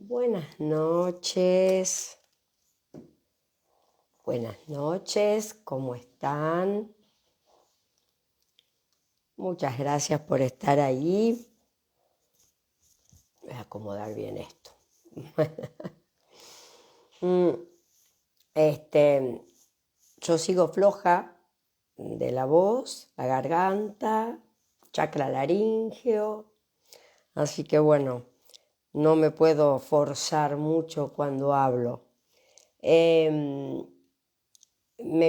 Buenas noches. Buenas noches, ¿cómo están? Muchas gracias por estar ahí. Voy a acomodar bien esto. Yo sigo floja de la voz, la garganta, chakra laríngeo, así que bueno, no me puedo forzar mucho cuando hablo. Me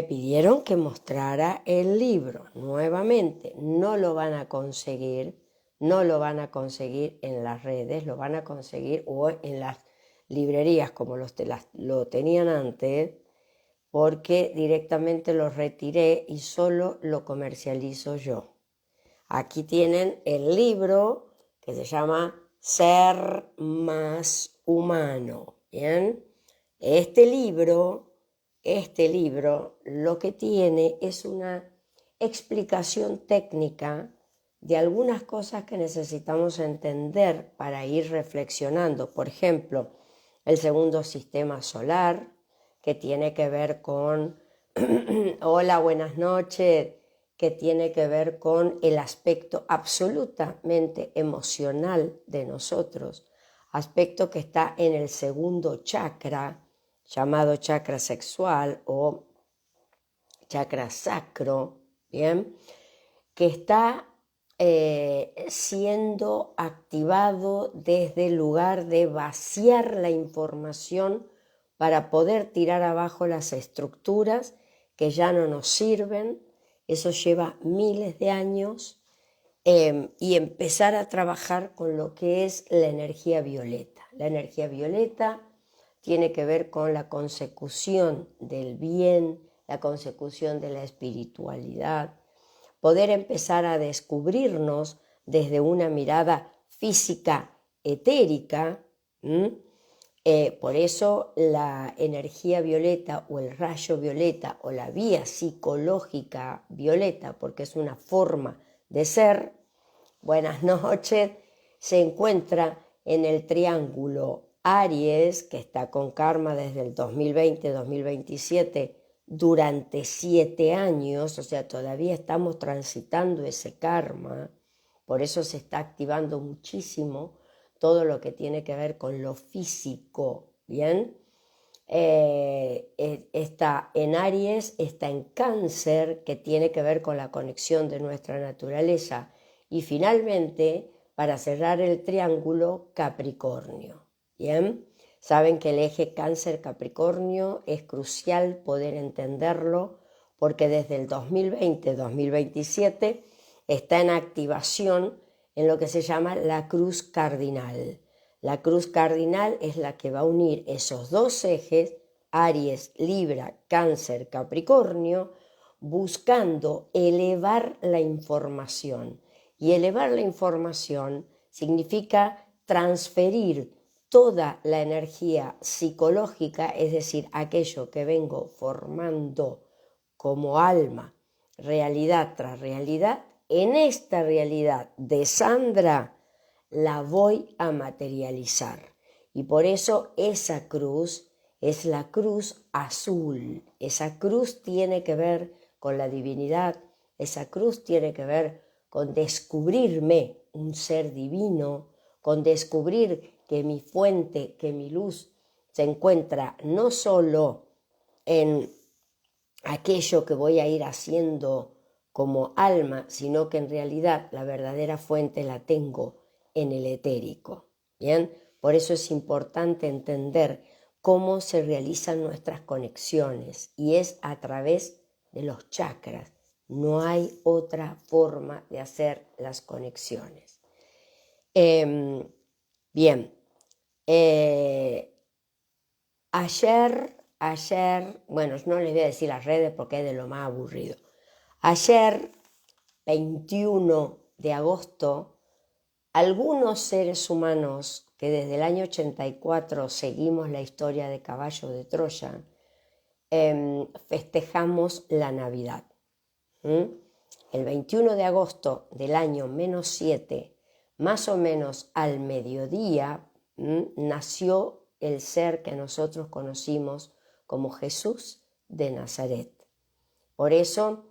pidieron que mostrara el libro nuevamente. No lo van a conseguir en las redes, lo van a conseguir o en las librerías como lo tenían antes, porque directamente lo retiré y solo lo comercializo yo. Aquí tienen el libro que se llama Ser Más Humano. ¿Bien? Este libro lo que tiene es una explicación técnica de algunas cosas que necesitamos entender para ir reflexionando. Por ejemplo, el segundo sistema solar, que tiene que ver con hola, buenas noches, que tiene que ver con el aspecto absolutamente emocional de nosotros, aspecto que está en el segundo chakra, llamado chakra sexual o chakra sacro, ¿bien? Que está siendo activado desde el lugar de vaciar la información para poder tirar abajo las estructuras que ya no nos sirven. Eso lleva miles de años, y empezar a trabajar con lo que es la energía violeta. La energía violeta tiene que ver con la consecución del bien, la consecución de la espiritualidad, poder empezar a descubrirnos desde una mirada física etérica. Por eso la energía violeta o el rayo violeta o la vía psicológica violeta, porque es una forma de ser, buenas noches, se encuentra en el triángulo Aries, que está con karma desde el 2020-2027 durante 7 años, o sea, todavía estamos transitando ese karma, por eso se está activando muchísimo todo lo que tiene que ver con lo físico, ¿bien? Está en Aries, está en Cáncer, que tiene que ver con la conexión de nuestra naturaleza, y finalmente, para cerrar el triángulo, Capricornio. ¿Bien? Saben que el eje Cáncer-Capricornio es crucial poder entenderlo, porque desde el 2020-2027 está en activación en lo que se llama la cruz cardinal. La cruz cardinal es la que va a unir esos dos ejes, Aries, Libra, Cáncer, Capricornio, buscando elevar la información. Y elevar la información significa transferir toda la energía psicológica, es decir, aquello que vengo formando como alma, realidad tras realidad, en esta realidad de Sandra la voy a materializar. Y por eso esa cruz es la cruz azul. Esa cruz tiene que ver con la divinidad, esa cruz tiene que ver con descubrirme un ser divino, con descubrir que mi fuente, que mi luz se encuentra no solo en aquello que voy a ir haciendo como alma, sino que en realidad la verdadera fuente la tengo en el etérico. ¿Bien? Por eso es importante entender cómo se realizan nuestras conexiones, y es a través de los chakras. No hay otra forma de hacer las conexiones. Bien, ayer, bueno, no les voy a decir las redes porque es de lo más aburrido. Ayer, 21 de agosto, algunos seres humanos que desde el año 84 seguimos la historia de Caballo de Troya, festejamos la Navidad. El 21 de agosto del año -7, más o menos al mediodía, nació el ser que nosotros conocimos como Jesús de Nazaret. Por eso,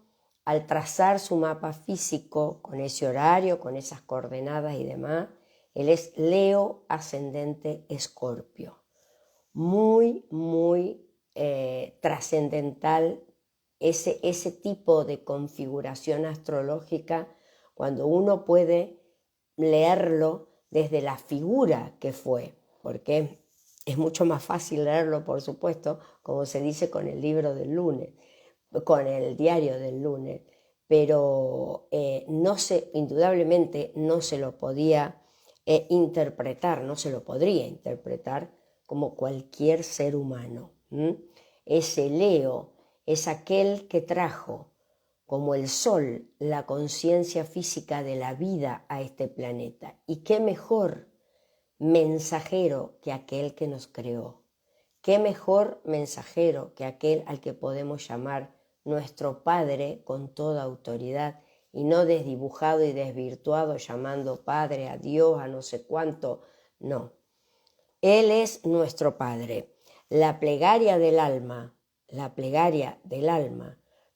al trazar su mapa físico con ese horario, con esas coordenadas y demás, él es Leo ascendente Escorpio. Muy, muy trascendental ese tipo de configuración astrológica cuando uno puede leerlo desde la figura que fue, porque es mucho más fácil leerlo, por supuesto, como se dice con el libro del lunes, con el diario del lunes, pero indudablemente no se lo podía interpretar, no se lo podría interpretar como cualquier ser humano. Ese Leo es aquel que trajo como el sol la conciencia física de la vida a este planeta. Y qué mejor mensajero que aquel que nos creó. Qué mejor mensajero que aquel al que podemos llamar nuestro Padre con toda autoridad y no desdibujado y desvirtuado llamando Padre a Dios, a no sé cuánto. No, Él es nuestro Padre. La plegaria del alma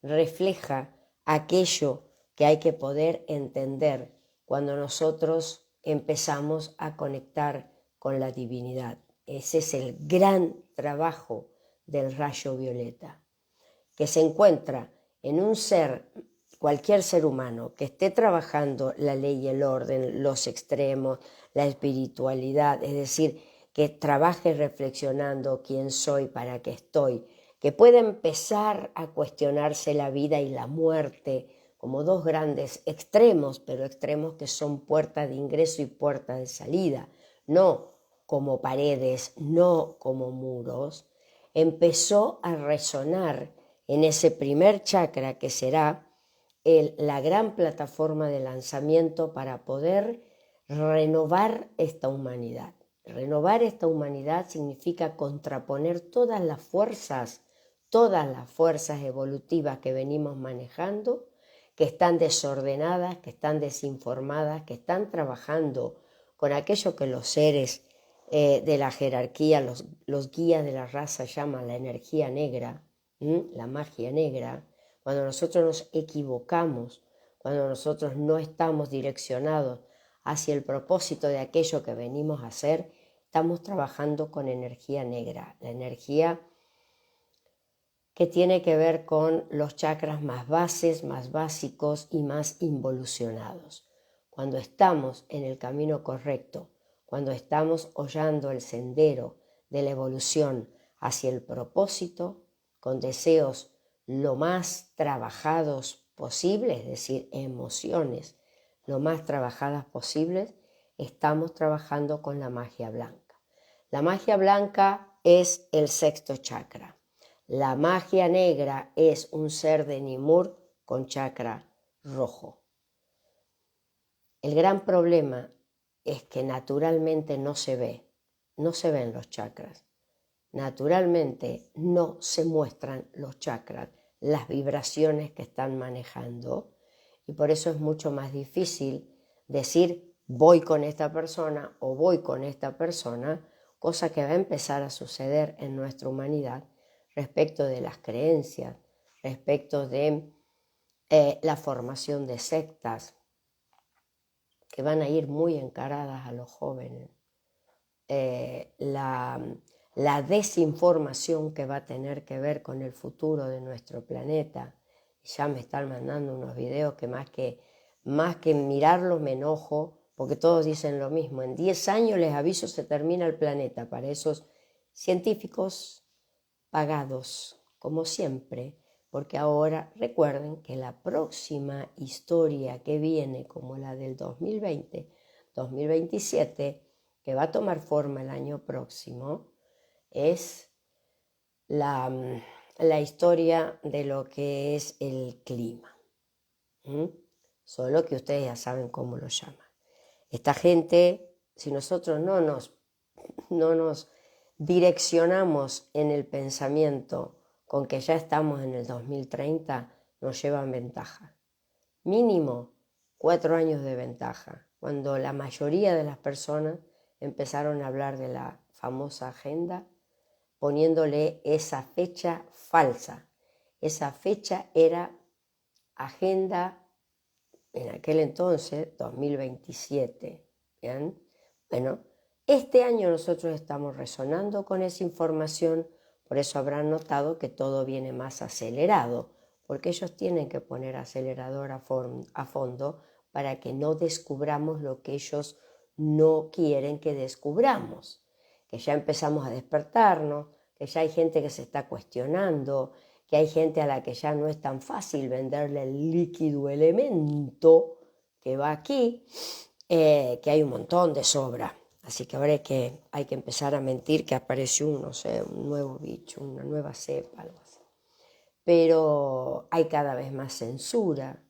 refleja aquello que hay que poder entender cuando nosotros empezamos a conectar con la divinidad. Ese es el gran trabajo del rayo violeta, que se encuentra en un ser, cualquier ser humano que esté trabajando la ley y el orden, los extremos, la espiritualidad, es decir, que trabaje reflexionando quién soy, para qué estoy, que pueda empezar a cuestionarse la vida y la muerte como dos grandes extremos, pero extremos que son puerta de ingreso y puerta de salida, no como paredes, no como muros, empezó a resonar en ese primer chakra que será la gran plataforma de lanzamiento para poder renovar esta humanidad. Renovar esta humanidad significa contraponer todas las fuerzas evolutivas que venimos manejando, que están desordenadas, que están desinformadas, que están trabajando con aquello que los seres de la jerarquía, los guías de la raza llaman la energía negra, la magia negra. Cuando nosotros nos equivocamos, cuando nosotros no estamos direccionados hacia el propósito de aquello que venimos a hacer, estamos trabajando con energía negra, la energía que tiene que ver con los chakras más bases, más básicos y más involucionados. Cuando estamos en el camino correcto, cuando estamos hollando el sendero de la evolución hacia el propósito, con deseos lo más trabajados posible, es decir, emociones lo más trabajadas posibles, estamos trabajando con la magia blanca. La magia blanca es el sexto chakra. La magia negra es un ser de Nimur con chakra rojo. El gran problema es que naturalmente no se ven los chakras. Naturalmente no se muestran los chakras, las vibraciones que están manejando, y por eso es mucho más difícil decir voy con esta persona o voy con esta persona, cosa que va a empezar a suceder en nuestra humanidad respecto de las creencias, respecto de la formación de sectas que van a ir muy encaradas a los jóvenes, la desinformación que va a tener que ver con el futuro de nuestro planeta. Ya me están mandando unos videos que más que mirarlos me enojo, porque todos dicen lo mismo. En 10 años les aviso se termina el planeta para esos científicos pagados, como siempre, porque ahora recuerden que la próxima historia que viene, como la del 2020, 2027, que va a tomar forma el año próximo, es la historia de lo que es el clima. Solo que ustedes ya saben cómo lo llaman. Esta gente, si nosotros no nos direccionamos en el pensamiento con que ya estamos en el 2030, nos llevan ventaja. Mínimo 4 años de ventaja, cuando la mayoría de las personas empezaron a hablar de la famosa agenda, poniéndole esa fecha falsa. Esa fecha era agenda, en aquel entonces, 2027. ¿Bien? Bueno, este año nosotros estamos resonando con esa información, por eso habrán notado que todo viene más acelerado, porque ellos tienen que poner acelerador a fondo para que no descubramos lo que ellos no quieren que descubramos, que ya empezamos a despertarnos, que ya hay gente que se está cuestionando, que hay gente a la que ya no es tan fácil venderle el líquido elemento que va aquí, que hay un montón de sobra. Así que ahora hay que empezar a mentir que apareció un nuevo bicho, una nueva cepa, algo así. Pero hay cada vez más censura,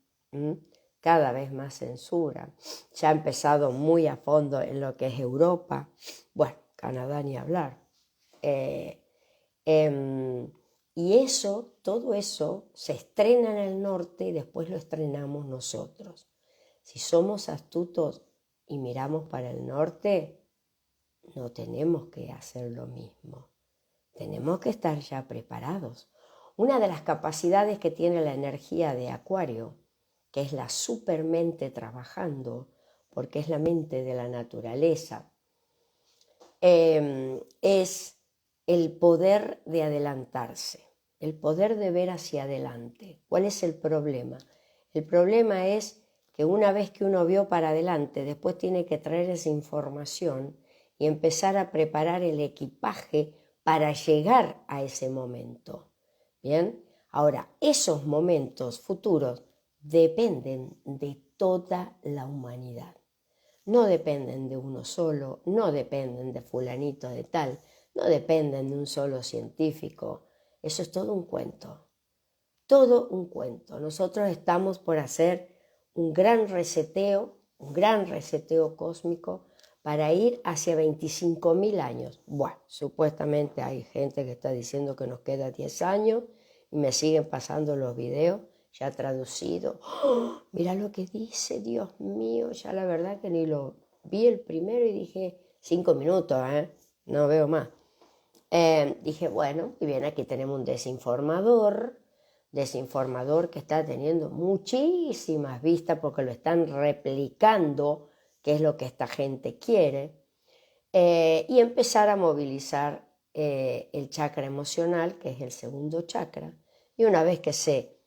cada vez más censura. Ya ha empezado muy a fondo en lo que es Europa. Bueno, Canadá ni hablar. Y todo eso se estrena en el norte y después lo estrenamos nosotros. Si somos astutos y miramos para el norte, no tenemos que hacer lo mismo. Tenemos que estar ya preparados. Una de las capacidades que tiene la energía de Acuario, que es la supermente trabajando, porque es la mente de la naturaleza, es el poder de adelantarse, el poder de ver hacia adelante. ¿Cuál es el problema? El problema es que una vez que uno vio para adelante, después tiene que traer esa información y empezar a preparar el equipaje para llegar a ese momento. ¿Bien? Ahora, esos momentos futuros dependen de toda la humanidad. No dependen de uno solo, no dependen de fulanito de tal, no dependen de un solo científico. Eso es todo un cuento, todo un cuento. Nosotros estamos por hacer un gran reseteo cósmico para ir hacia 25.000 años. Bueno, supuestamente hay gente que está diciendo que nos queda 10 años y me siguen pasando los videos ya traducido. ¡Oh! Mira lo que dice, Dios mío, ya la verdad que ni lo vi el primero y dije, 5 minutos, no veo más. Dije, bueno, y bien, aquí tenemos un desinformador que está teniendo muchísimas vistas porque lo están replicando, que es lo que esta gente quiere, y empezar a movilizar el chakra emocional, que es el segundo chakra, y una vez que se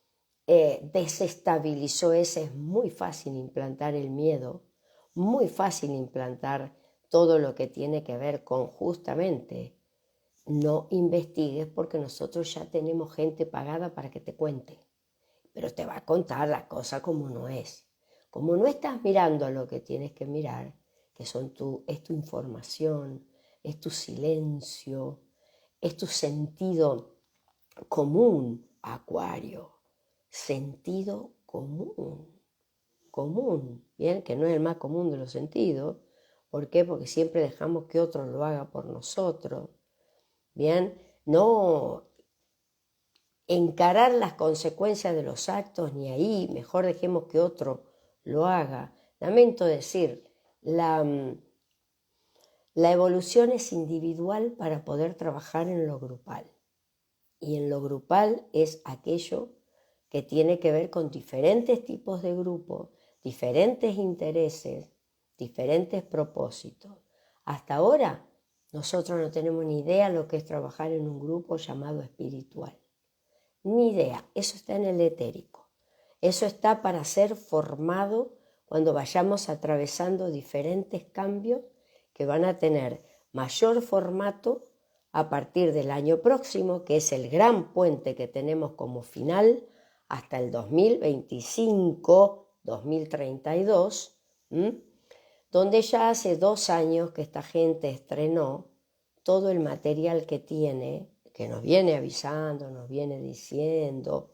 desestabilizó ese, es muy fácil implantar el miedo, muy fácil implantar todo lo que tiene que ver con justamente no investigues porque nosotros ya tenemos gente pagada para que te cuente, pero te va a contar la cosa como no es. Como no estás mirando a lo que tienes que mirar, que es tu información, es tu silencio, es tu sentido común, Acuario. Sentido común, bien, que no es el más común de los sentidos. ¿Por qué? Porque siempre dejamos que otro lo haga por nosotros, bien, no encarar las consecuencias de los actos ni ahí, mejor dejemos que otro lo haga. Lamento decir, la evolución es individual para poder trabajar en lo grupal, y en lo grupal es aquello que tiene que ver con diferentes tipos de grupos, diferentes intereses, diferentes propósitos. Hasta ahora nosotros no tenemos ni idea lo que es trabajar en un grupo llamado espiritual. Ni idea, eso está en el etérico. Eso está para ser formado cuando vayamos atravesando diferentes cambios que van a tener mayor formato a partir del año próximo, que es el gran puente que tenemos como final hasta el 2025-2032, donde ya hace 2 años que esta gente estrenó todo el material que tiene, que nos viene avisando, nos viene diciendo,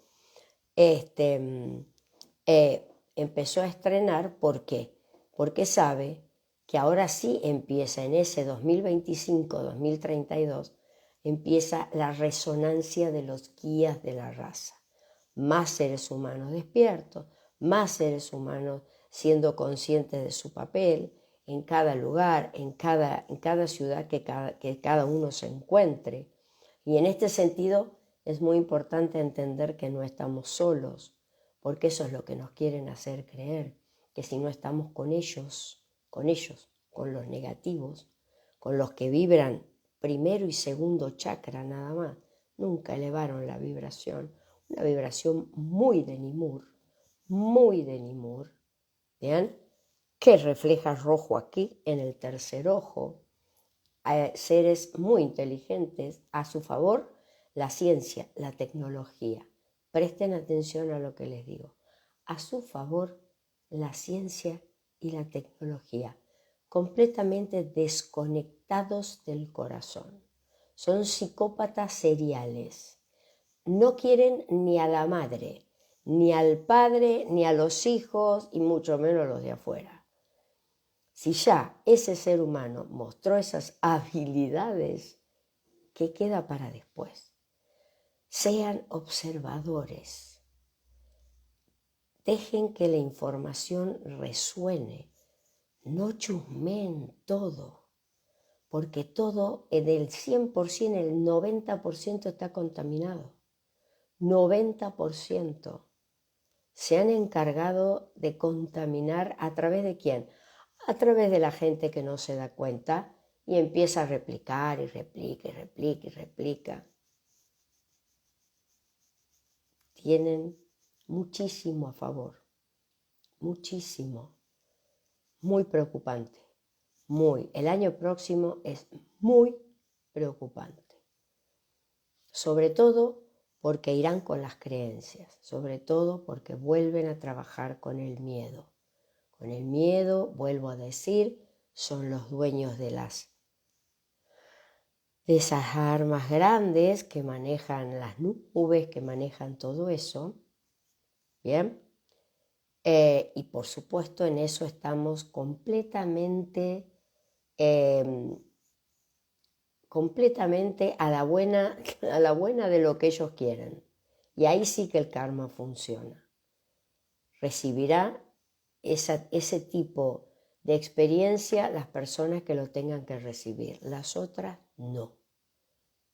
empezó a estrenar. ¿Por qué? Porque sabe que ahora sí empieza en ese 2025-2032, empieza la resonancia de los guías de la raza. Más seres humanos despiertos, más seres humanos siendo conscientes de su papel, en cada lugar, en cada ciudad que cada uno se encuentre. Y en este sentido es muy importante entender que no estamos solos, porque eso es lo que nos quieren hacer creer, que si no estamos con ellos, con los negativos, con los que vibran primero y segundo chakra nada más, nunca elevaron la vibración, una vibración muy de Nimur, ¿bien? Que refleja rojo aquí en el tercer ojo, seres muy inteligentes, a su favor la ciencia, la tecnología. Presten atención a lo que les digo. A su favor la ciencia y la tecnología, completamente desconectados del corazón. Son psicópatas seriales. No quieren ni a la madre, ni al padre, ni a los hijos, y mucho menos los de afuera. Si ya ese ser humano mostró esas habilidades, ¿qué queda para después? Sean observadores. Dejen que la información resuene. No chusmeen todo, porque todo, del 100%, el 90% está contaminado. 90%. Se han encargado de contaminar. ¿A través de quién? A través de la gente que no se da cuenta y empieza a replicar y replica y replica y replica. Tienen muchísimo a favor, muchísimo, muy preocupante, el año próximo es muy preocupante, sobre todo porque irán con las creencias, sobre todo porque vuelven a trabajar con el miedo. Con el miedo, vuelvo a decir, son los dueños de esas armas grandes que manejan las nubes, que manejan todo eso. Bien. Y por supuesto en eso estamos completamente a la buena de lo que ellos quieren. Y ahí sí que el karma funciona. Recibirá ese tipo de experiencia las personas que lo tengan que recibir. Las otras no.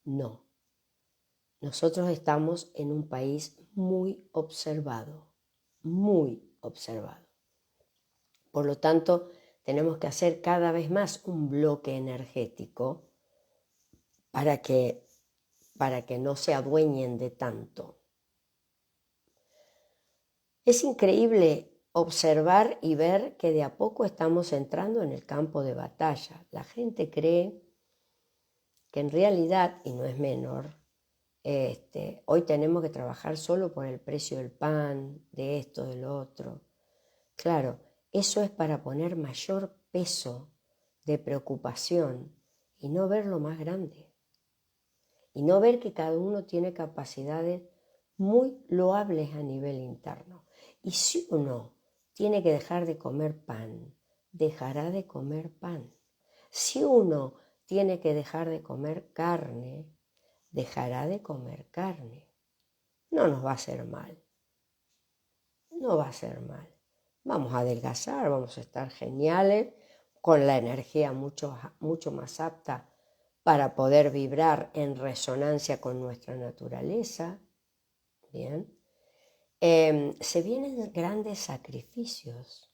No. Nosotros estamos en un país muy observado. Por lo tanto, tenemos que hacer cada vez más un bloque energético para que no se adueñen de tanto. Es increíble observar y ver que de a poco estamos entrando en el campo de batalla. La gente cree que en realidad, y no es menor, hoy tenemos que trabajar solo por el precio del pan, de esto, del otro. Claro, eso es para poner mayor peso de preocupación y no ver lo más grande. Y no ver que cada uno tiene capacidades muy loables a nivel interno. Y si uno tiene que dejar de comer pan, dejará de comer pan. Si uno tiene que dejar de comer carne, dejará de comer carne. No nos va a hacer mal. No va a ser mal. Vamos a adelgazar, vamos a estar geniales, con la energía mucho más apta para poder vibrar en resonancia con nuestra naturaleza. Bien. Se vienen grandes sacrificios.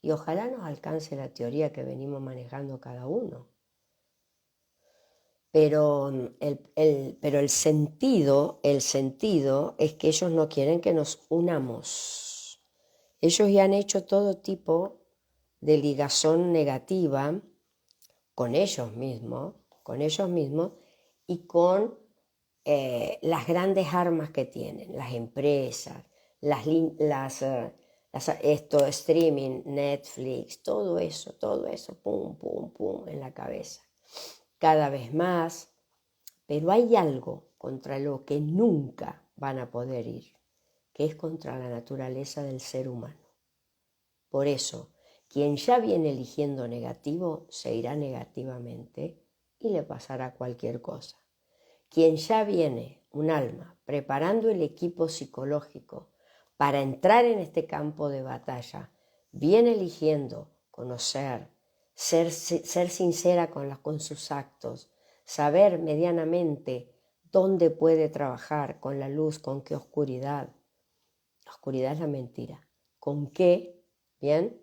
Y ojalá nos alcance la teoría que venimos manejando cada uno. Pero el sentido es que ellos no quieren que nos unamos. Ellos ya han hecho todo tipo de ligazón negativa con ellos mismos y con las grandes armas que tienen, las empresas, streaming, Netflix, todo eso, pum, pum, pum, en la cabeza. Cada vez más, pero hay algo contra lo que nunca van a poder ir, que es contra la naturaleza del ser humano. Por eso, quien ya viene eligiendo negativo, se irá negativamente y le pasará cualquier cosa. Quien ya viene, un alma, preparando el equipo psicológico para entrar en este campo de batalla, bien eligiendo conocer, ser sincera con sus actos, saber medianamente dónde puede trabajar, con la luz, con qué oscuridad. La oscuridad es la mentira. ¿Con qué? Bien.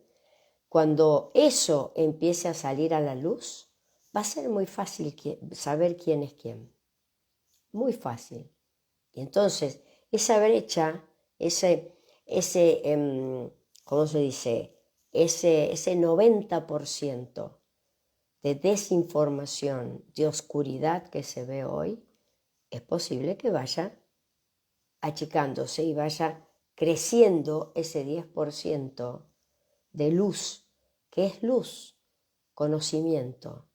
Cuando eso empiece a salir a la luz, va a ser muy fácil saber quién es quién. Muy fácil. Y entonces, esa brecha, ¿cómo se dice? Ese 90% de desinformación, de oscuridad que se ve hoy, es posible que vaya achicándose y vaya creciendo ese 10% de luz. ¿Qué es luz? Conocimiento.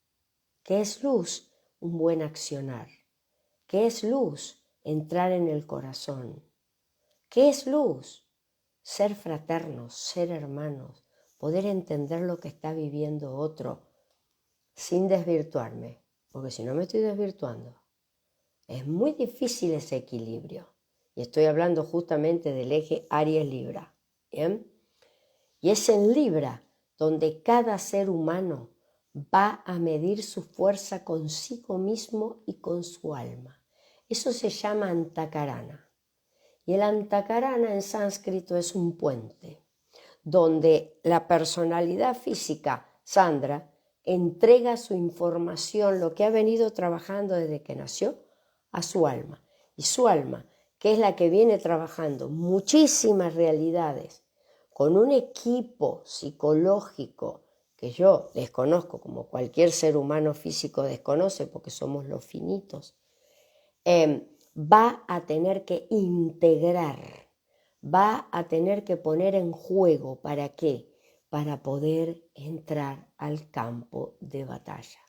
¿Qué es luz? Un buen accionar. ¿Qué es luz? Entrar en el corazón. ¿Qué es luz? Ser fraternos, ser hermanos, poder entender lo que está viviendo otro sin desvirtuarme, porque si no me estoy desvirtuando. Es muy difícil ese equilibrio. Y estoy hablando justamente del eje Aries-Libra. ¿Bien? Y es en Libra donde cada ser humano va a medir su fuerza consigo mismo y con su alma. Eso se llama Antakarana. Y el Antakarana en sánscrito es un puente, donde la personalidad física, Sandra, entrega su información, lo que ha venido trabajando desde que nació, a su alma. Y su alma, que es la que viene trabajando muchísimas realidades, con un equipo psicológico que yo desconozco, como cualquier ser humano físico desconoce, porque somos los finitos, va a tener que integrar, va a tener que poner en juego. ¿Para qué? Para poder entrar al campo de batalla,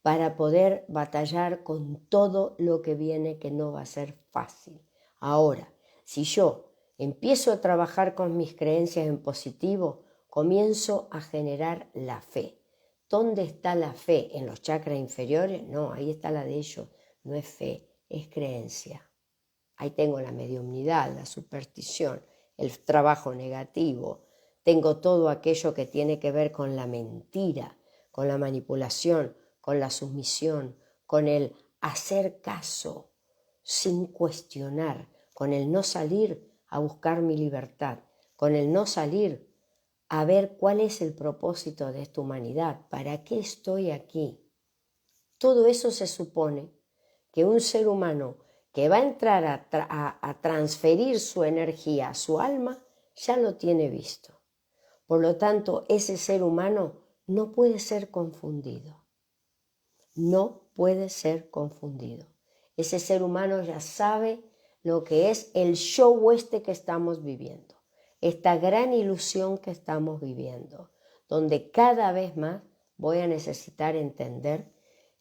para poder batallar con todo lo que viene, que no va a ser fácil. Ahora, si yo empiezo a trabajar con mis creencias en positivo, comienzo a generar la fe. ¿Dónde está la fe? ¿En los chakras inferiores? No, ahí está la de ellos. No es fe, es creencia. Ahí tengo la mediumnidad, la superstición, el trabajo negativo. Tengo todo aquello que tiene que ver con la mentira, con la manipulación, con la sumisión, con el hacer caso sin cuestionar, con el no salir a buscar mi libertad, con el no salir a ver cuál es el propósito de esta humanidad, para qué estoy aquí. Todo eso se supone que un ser humano que va a entrar a transferir su energía a su alma, ya lo tiene visto. Por lo tanto, ese ser humano no puede ser confundido. No puede ser confundido. Ese ser humano ya sabe lo que es el show este que estamos viviendo, esta gran ilusión que estamos viviendo, donde cada vez más voy a necesitar entender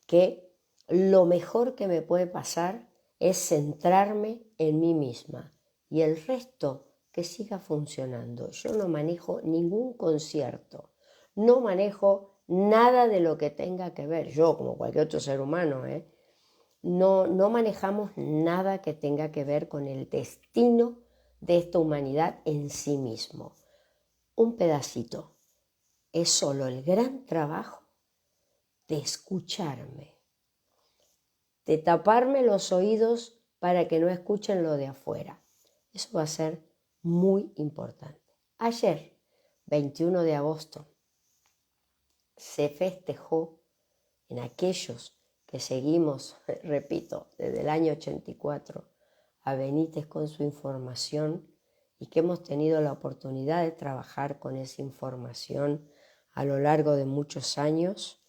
que lo mejor que me puede pasar es centrarme en mí misma y el resto que siga funcionando. Yo no manejo ningún concierto, no manejo nada de lo que tenga que ver, yo como cualquier otro ser humano, no manejamos nada que tenga que ver con el destino de esta humanidad en sí mismo. Un pedacito. Es solo el gran trabajo de escucharme, de taparme los oídos para que no escuchen lo de afuera. Eso va a ser muy importante. Ayer, 21 de agosto, se festejó en aquellos que seguimos, repito, desde el año 84 a Benítez con su información y que hemos tenido la oportunidad de trabajar con esa información a lo largo de muchos años,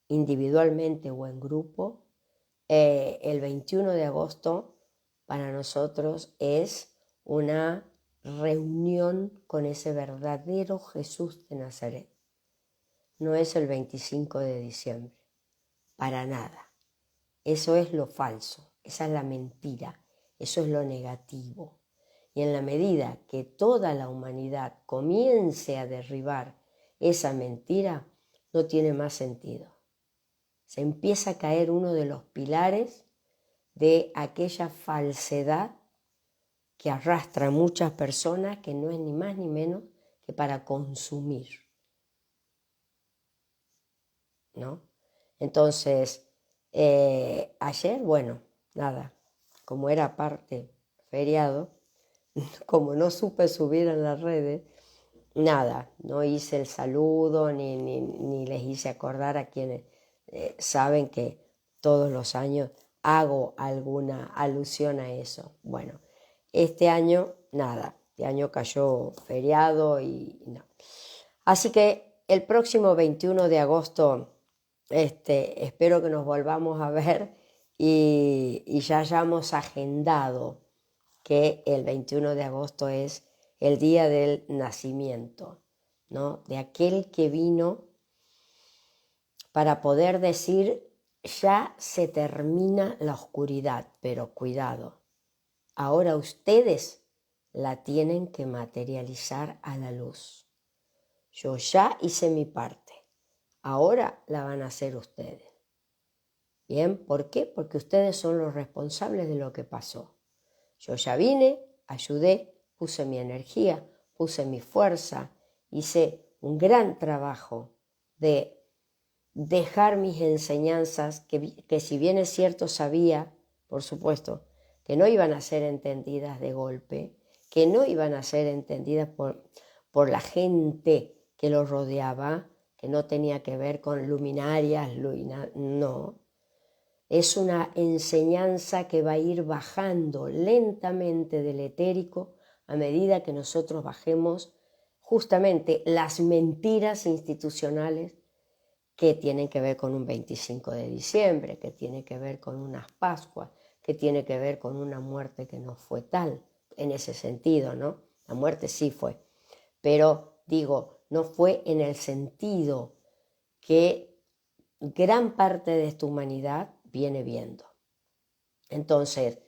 individualmente o en grupo. El 21 de agosto para nosotros es una reunión con ese verdadero Jesús de Nazaret. No es el 25 de diciembre, para nada. Eso es lo falso, esa es la mentira, eso es lo negativo. Y en la medida que toda la humanidad comience a derribar esa mentira, no tiene más sentido. Se empieza a caer uno de los pilares de aquella falsedad que arrastra a muchas personas, que no es ni más ni menos que para consumir, ¿no? Entonces, ayer, bueno, nada, como era parte feriado, como no supe subir en las redes, nada, no hice el saludo ni les hice acordar a quienes saben que todos los años hago alguna alusión a eso. Bueno, este año nada, este año cayó feriado y no. Así que el próximo 21 de agosto espero que nos volvamos a ver y ya hayamos agendado que el 21 de agosto es el día del nacimiento, ¿no? De aquel que vino para poder decir, ya se termina la oscuridad, pero cuidado, ahora ustedes la tienen que materializar a la luz. Yo ya hice mi parte, ahora la van a hacer ustedes. Bien, ¿por qué? Porque ustedes son los responsables de lo que pasó. Yo ya vine, ayudé, puse mi energía, puse mi fuerza, hice un gran trabajo de dejar mis enseñanzas, que si bien es cierto sabía, por supuesto, que no iban a ser entendidas de golpe, que no iban a ser entendidas por la gente que los rodeaba, que no tenía que ver con luminarias, no. Es una enseñanza que va a ir bajando lentamente del etérico a medida que nosotros bajemos justamente las mentiras institucionales que tienen que ver con un 25 de diciembre, que tiene que ver con unas Pascuas, que tiene que ver con una muerte que no fue tal, en ese sentido, ¿no? La muerte sí fue, pero digo, no fue en el sentido que gran parte de esta humanidad viene viendo. Entonces,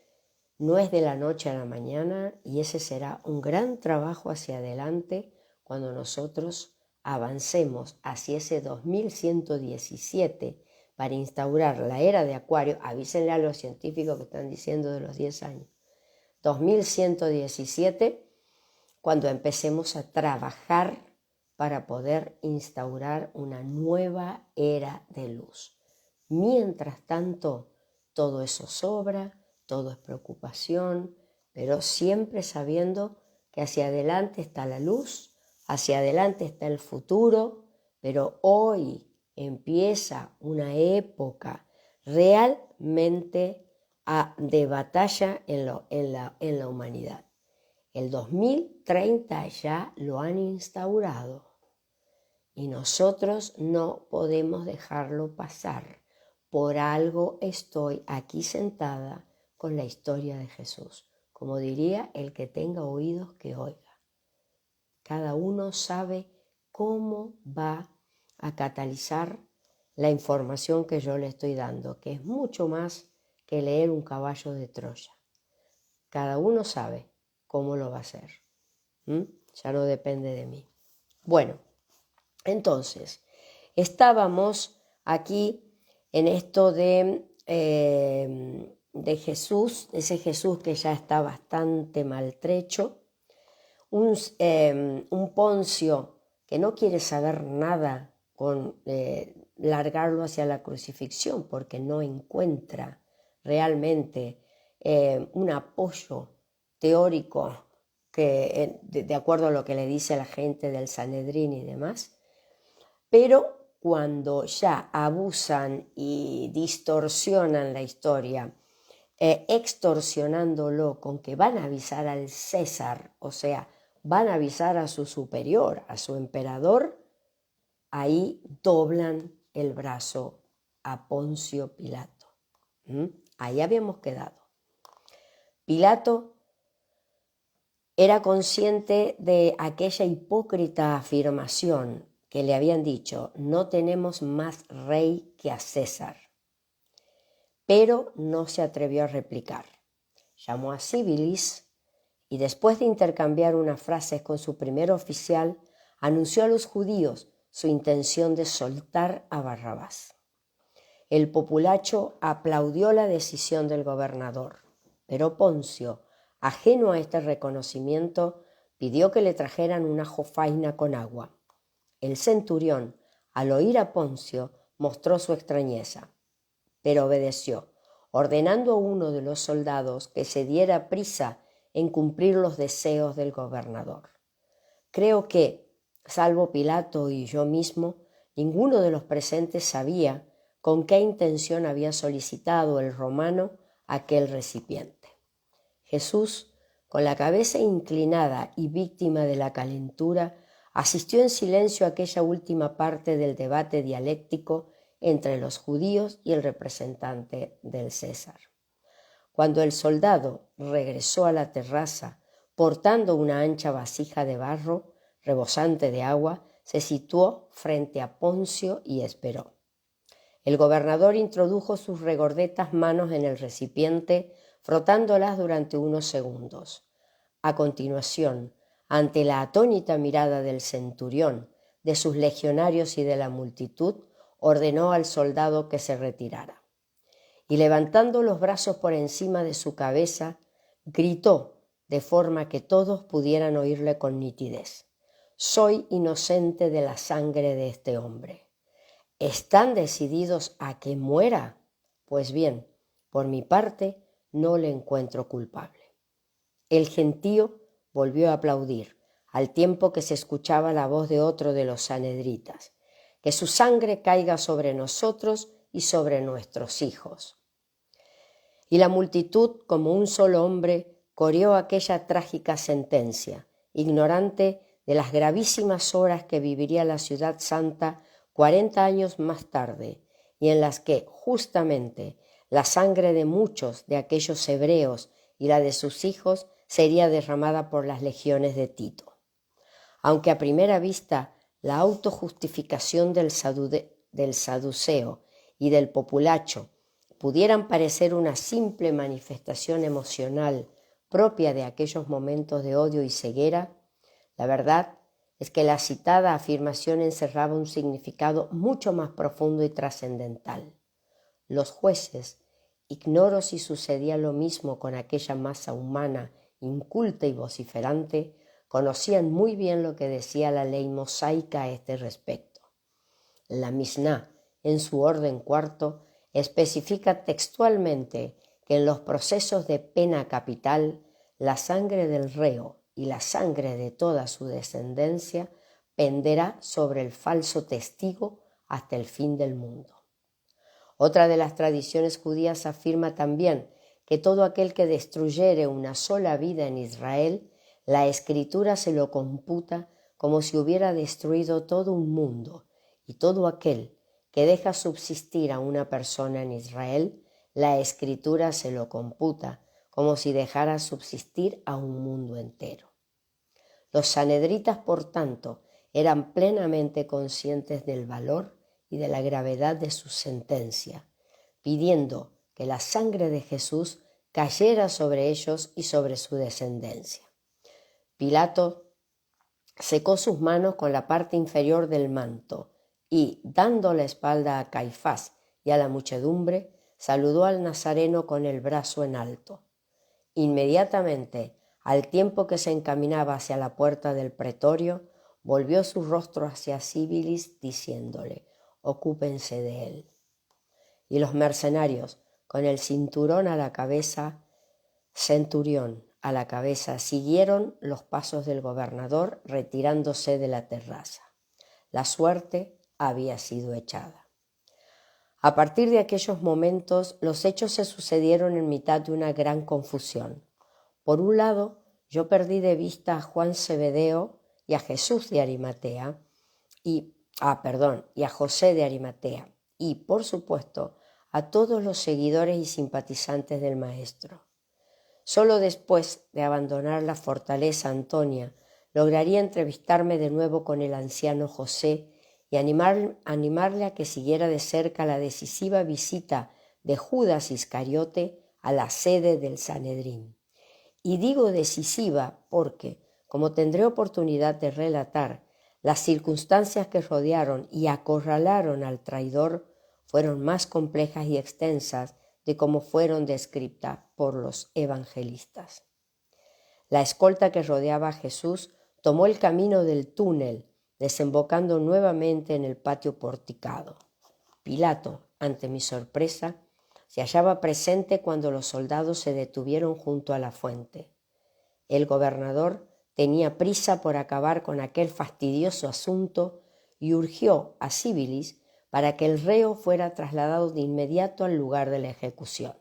no es de la noche a la mañana y ese será un gran trabajo hacia adelante cuando nosotros avancemos hacia ese 2117 para instaurar la era de Acuario. Avísenle a los científicos que están diciendo de los 10 años. 2117, cuando empecemos a trabajar para poder instaurar una nueva era de luz. Mientras tanto, todo eso sobra, todo es preocupación, pero siempre sabiendo que hacia adelante está la luz, hacia adelante está el futuro, pero hoy empieza una época realmente de batalla en la humanidad. El 2030 ya lo han instaurado y nosotros no podemos dejarlo pasar. Por algo estoy aquí sentada con la historia de Jesús. Como diría, el que tenga oídos que oiga. Cada uno sabe cómo va a catalizar la información que yo le estoy dando, que es mucho más que leer un caballo de Troya. Cada uno sabe cómo lo va a hacer. Ya no depende de mí. Bueno, entonces, estábamos aquí en esto de Jesús, ese Jesús que ya está bastante maltrecho, un Poncio que no quiere saber nada con largarlo hacia la crucifixión porque no encuentra realmente un apoyo teórico que, de acuerdo a lo que le dice la gente del Sanedrín y demás, pero cuando ya abusan y distorsionan la historia, extorsionándolo con que van a avisar al César, o sea, van a avisar a su superior, a su emperador, ahí doblan el brazo a Poncio Pilato. Ahí habíamos quedado. Pilato era consciente de aquella hipócrita afirmación que le habían dicho, no tenemos más rey que a César, pero no se atrevió a replicar. Llamó a Civilis y después de intercambiar unas frases con su primer oficial, anunció a los judíos su intención de soltar a Barrabás. El populacho aplaudió la decisión del gobernador, pero Poncio, ajeno a este reconocimiento, pidió que le trajeran una jofaina con agua. El centurión, al oír a Poncio, mostró su extrañeza, pero obedeció, ordenando a uno de los soldados que se diera prisa en cumplir los deseos del gobernador. Creo que, salvo Pilato y yo mismo, ninguno de los presentes sabía con qué intención había solicitado el romano aquel recipiente. Jesús, con la cabeza inclinada y víctima de la calentura, asistió en silencio a aquella última parte del debate dialéctico entre los judíos y el representante del César. Cuando el soldado regresó a la terraza portando una ancha vasija de barro, rebosante de agua, se situó frente a Poncio y esperó. El gobernador introdujo sus regordetas manos en el recipiente, frotándolas durante unos segundos. A continuación, ante la atónita mirada del centurión, de sus legionarios y de la multitud, ordenó al soldado que se retirara. Y levantando los brazos por encima de su cabeza, gritó de forma que todos pudieran oírle con nitidez: «Soy inocente de la sangre de este hombre. ¿Están decididos a que muera? Pues bien, por mi parte, no le encuentro culpable». El gentío volvió a aplaudir, al tiempo que se escuchaba la voz de otro de los sanhedritas: «Que su sangre caiga sobre nosotros y sobre nuestros hijos». Y la multitud, como un solo hombre, coreó aquella trágica sentencia, ignorante de las gravísimas horas que viviría la ciudad santa 40 años más tarde, y en las que, justamente, la sangre de muchos de aquellos hebreos y la de sus hijos sería derramada por las legiones de Tito. Aunque a primera vista la autojustificación del saduceo y del populacho pudieran parecer una simple manifestación emocional propia de aquellos momentos de odio y ceguera, la verdad es que la citada afirmación encerraba un significado mucho más profundo y trascendental. Los jueces, ignoro si sucedía lo mismo con aquella masa humana inculta y vociferante, conocían muy bien lo que decía la ley mosaica a este respecto. La Misná, en su orden cuarto, especifica textualmente que en los procesos de pena capital, la sangre del reo y la sangre de toda su descendencia penderá sobre el falso testigo hasta el fin del mundo. Otra de las tradiciones judías afirma también que todo aquel que destruyere una sola vida en Israel, la Escritura se lo computa como si hubiera destruido todo un mundo, y todo aquel que deja subsistir a una persona en Israel, la Escritura se lo computa como si dejara subsistir a un mundo entero. Los sanhedritas, por tanto, eran plenamente conscientes del valor y de la gravedad de su sentencia, pidiendo que la sangre de Jesús cayera sobre ellos y sobre su descendencia. Pilato secó sus manos con la parte inferior del manto y, dando la espalda a Caifás y a la muchedumbre, saludó al nazareno con el brazo en alto. Inmediatamente, al tiempo que se encaminaba hacia la puerta del pretorio, volvió su rostro hacia Civilis diciéndole: «Ocúpense de él». Y los mercenarios, con el centurión a la cabeza, siguieron los pasos del gobernador retirándose de la terraza. La suerte había sido echada. A partir de aquellos momentos, los hechos se sucedieron en mitad de una gran confusión. Por un lado, yo perdí de vista a Juan Zebedeo y a Jesús de Arimatea, y a José de Arimatea, y, por supuesto, a todos los seguidores y simpatizantes del Maestro. Solo después de abandonar la fortaleza Antonia, lograría entrevistarme de nuevo con el anciano José y animarle a que siguiera de cerca la decisiva visita de Judas Iscariote a la sede del Sanedrín. Y digo decisiva porque, como tendré oportunidad de relatar, las circunstancias que rodearon y acorralaron al traidor fueron más complejas y extensas de cómo fueron descritas por los evangelistas. La escolta que rodeaba a Jesús tomó el camino del túnel, desembocando nuevamente en el patio porticado. Pilato, ante mi sorpresa, se hallaba presente cuando los soldados se detuvieron junto a la fuente. El gobernador tenía prisa por acabar con aquel fastidioso asunto y urgió a Civilis para que el reo fuera trasladado de inmediato al lugar de la ejecución.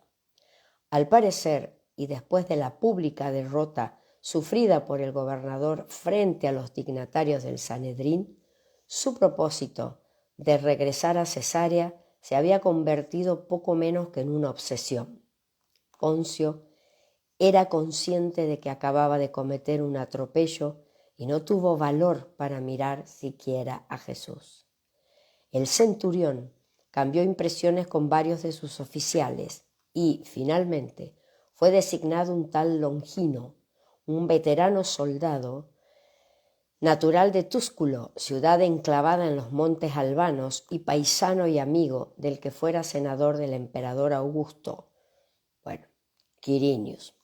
Al parecer, y después de la pública derrota sufrida por el gobernador frente a los dignatarios del Sanedrín, su propósito de regresar a Cesarea se había convertido poco menos que en una obsesión. Poncio era consciente de que acababa de cometer un atropello y no tuvo valor para mirar siquiera a Jesús. El centurión cambió impresiones con varios de sus oficiales y, finalmente, fue designado un tal Longino, un veterano soldado, natural de Túsculo, ciudad enclavada en los montes albanos y paisano y amigo del que fuera senador del emperador Augusto, Quirinius.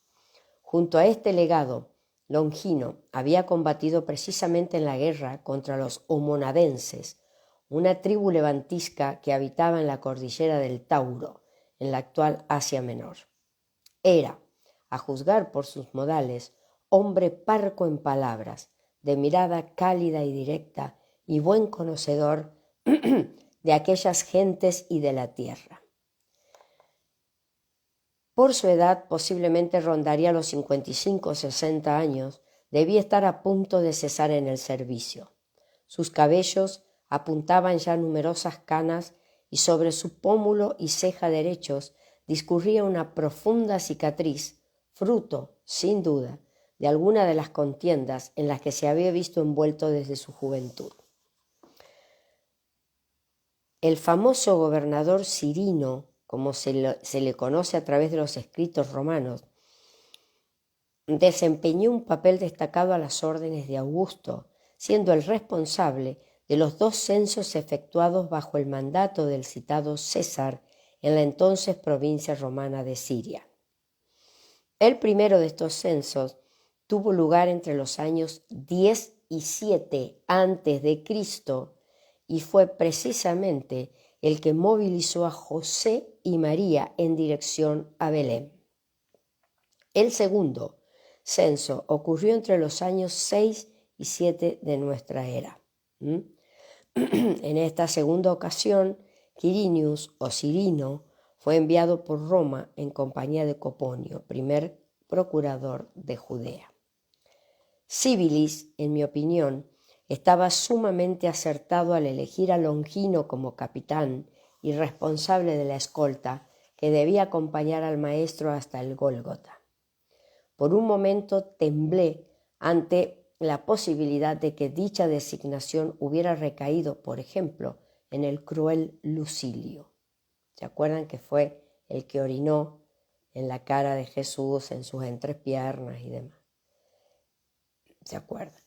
Junto a este legado, Longino había combatido precisamente en la guerra contra los homonadenses, una tribu levantisca que habitaba en la cordillera del Tauro, en la actual Asia Menor. Era, a juzgar por sus modales, hombre parco en palabras, de mirada cálida y directa y buen conocedor de aquellas gentes y de la tierra. Por su edad, posiblemente rondaría los 55 o 60 años, debía estar a punto de cesar en el servicio. Sus cabellos apuntaban ya numerosas canas y sobre su pómulo y ceja derechos discurría una profunda cicatriz, fruto, sin duda, de alguna de las contiendas en las que se había visto envuelto desde su juventud. El famoso gobernador Cirino, como se le conoce a través de los escritos romanos, desempeñó un papel destacado a las órdenes de Augusto, siendo el responsable de los 2 censos efectuados bajo el mandato del citado César en la entonces provincia romana de Siria. El primero de estos censos tuvo lugar entre los años 10 y 7 a.C. y fue precisamente el que movilizó a José y María en dirección a Belén. El segundo censo ocurrió entre los años 6 y 7 de nuestra era. En esta segunda ocasión, Quirinius o Cirino fue enviado por Roma en compañía de Coponio, primer procurador de Judea. Civilis, en mi opinión, estaba sumamente acertado al elegir a Longino como capitán y responsable de la escolta que debía acompañar al maestro hasta el Gólgota. Por un momento temblé ante la posibilidad de que dicha designación hubiera recaído, por ejemplo, en el cruel Lucilio. ¿Se acuerdan que fue el que orinó en la cara de Jesús, en sus entrepiernas y demás? ¿Se acuerdan?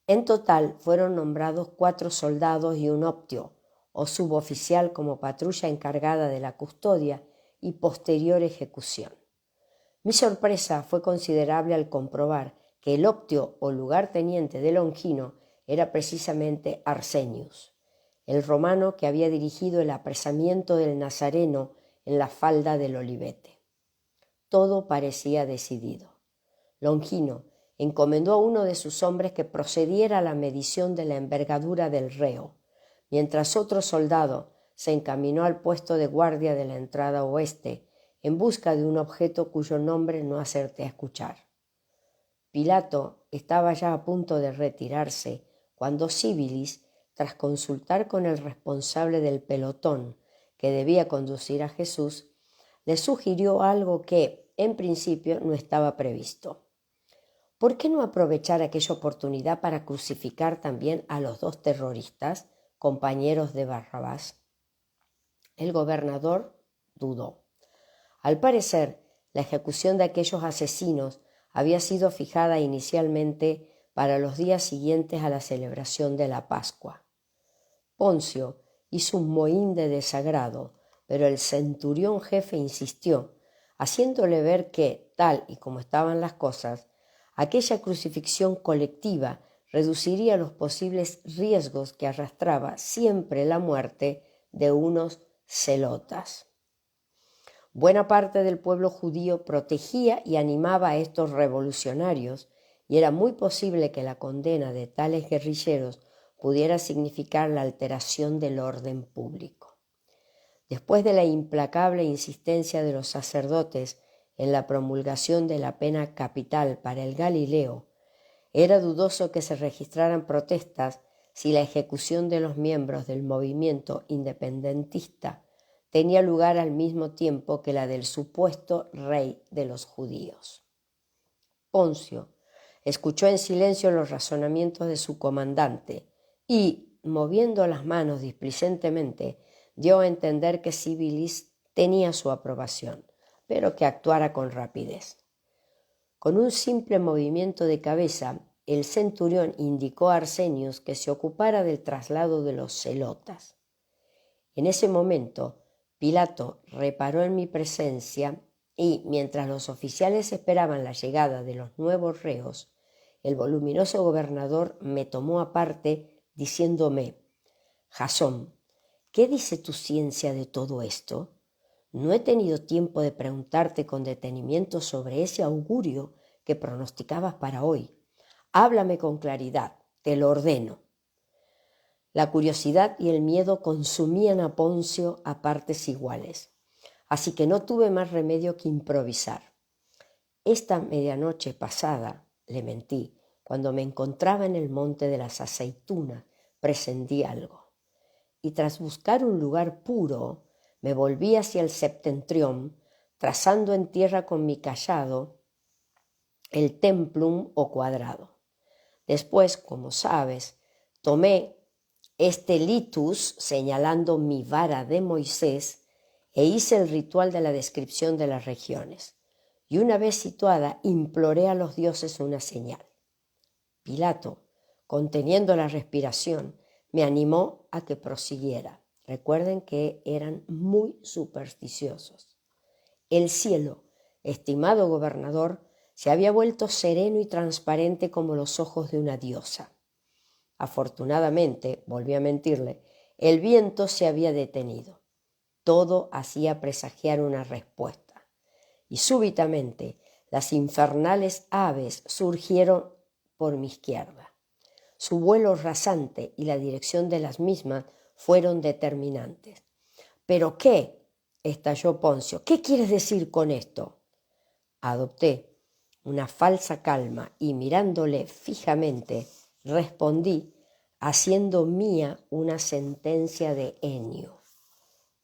En total fueron nombrados 4 soldados y un optio, o suboficial como patrulla encargada de la custodia y posterior ejecución. Mi sorpresa fue considerable al comprobar que el optio o lugarteniente de Longino era precisamente Arsenius, el romano que había dirigido el apresamiento del Nazareno en la falda del Olivete. Todo parecía decidido. Longino encomendó a uno de sus hombres que procediera a la medición de la envergadura del reo, mientras otro soldado se encaminó al puesto de guardia de la entrada oeste en busca de un objeto cuyo nombre no acerté a escuchar. Pilato estaba ya a punto de retirarse cuando Civilis, tras consultar con el responsable del pelotón que debía conducir a Jesús, le sugirió algo que, en principio, no estaba previsto. ¿Por qué no aprovechar aquella oportunidad para crucificar también a los 2 terroristas, compañeros de Barrabás? El gobernador dudó. Al parecer, la ejecución de aquellos asesinos había sido fijada inicialmente para los días siguientes a la celebración de la Pascua. Poncio hizo un mohín de desagrado, pero el centurión jefe insistió, haciéndole ver que, tal y como estaban las cosas, Aquella crucifixión colectiva reduciría los posibles riesgos que arrastraba siempre la muerte de unos celotas. Buena parte del pueblo judío protegía y animaba a estos revolucionarios, y era muy posible que la condena de tales guerrilleros pudiera significar la alteración del orden público. Después de la implacable insistencia de los sacerdotes en la promulgación de la pena capital para el Galileo, era dudoso que se registraran protestas si la ejecución de los miembros del movimiento independentista tenía lugar al mismo tiempo que la del supuesto rey de los judíos. Poncio escuchó en silencio los razonamientos de su comandante y, moviendo las manos displicentemente, dio a entender que Civilis tenía su aprobación, pero que actuara con rapidez. Con un simple movimiento de cabeza, el centurión indicó a Arsenius que se ocupara del traslado de los celotas. En ese momento, Pilato reparó en mi presencia y, mientras los oficiales esperaban la llegada de los nuevos reos, el voluminoso gobernador me tomó aparte diciéndome: «Jasón, ¿qué dice tu ciencia de todo esto? No he tenido tiempo de preguntarte con detenimiento sobre ese augurio que pronosticabas para hoy. Háblame con claridad, te lo ordeno». La curiosidad y el miedo consumían a Poncio a partes iguales, así que no tuve más remedio que improvisar. Esta medianoche pasada, le mentí, cuando me encontraba en el monte de las aceitunas, presentí algo. Y tras buscar un lugar puro, me volví hacia el septentrión, trazando en tierra con mi cayado el templum o cuadrado. Después, como sabes, tomé este litus, señalando mi vara de Moisés, e hice el ritual de la descripción de las regiones. Y una vez situada, imploré a los dioses una señal. Pilato, conteniendo la respiración, me animó a que prosiguiera. Recuerden que eran muy supersticiosos. El cielo, estimado gobernador, se había vuelto sereno y transparente como los ojos de una diosa. Afortunadamente, volví a mentirle, el viento se había detenido. Todo hacía presagiar una respuesta. Y súbitamente las infernales aves surgieron por mi izquierda. Su vuelo rasante y la dirección de las mismas fueron determinantes. ¿Pero qué?, estalló Poncio. ¿Qué quieres decir con esto? Adopté una falsa calma y, mirándole fijamente, respondí haciendo mía una sentencia de Enio.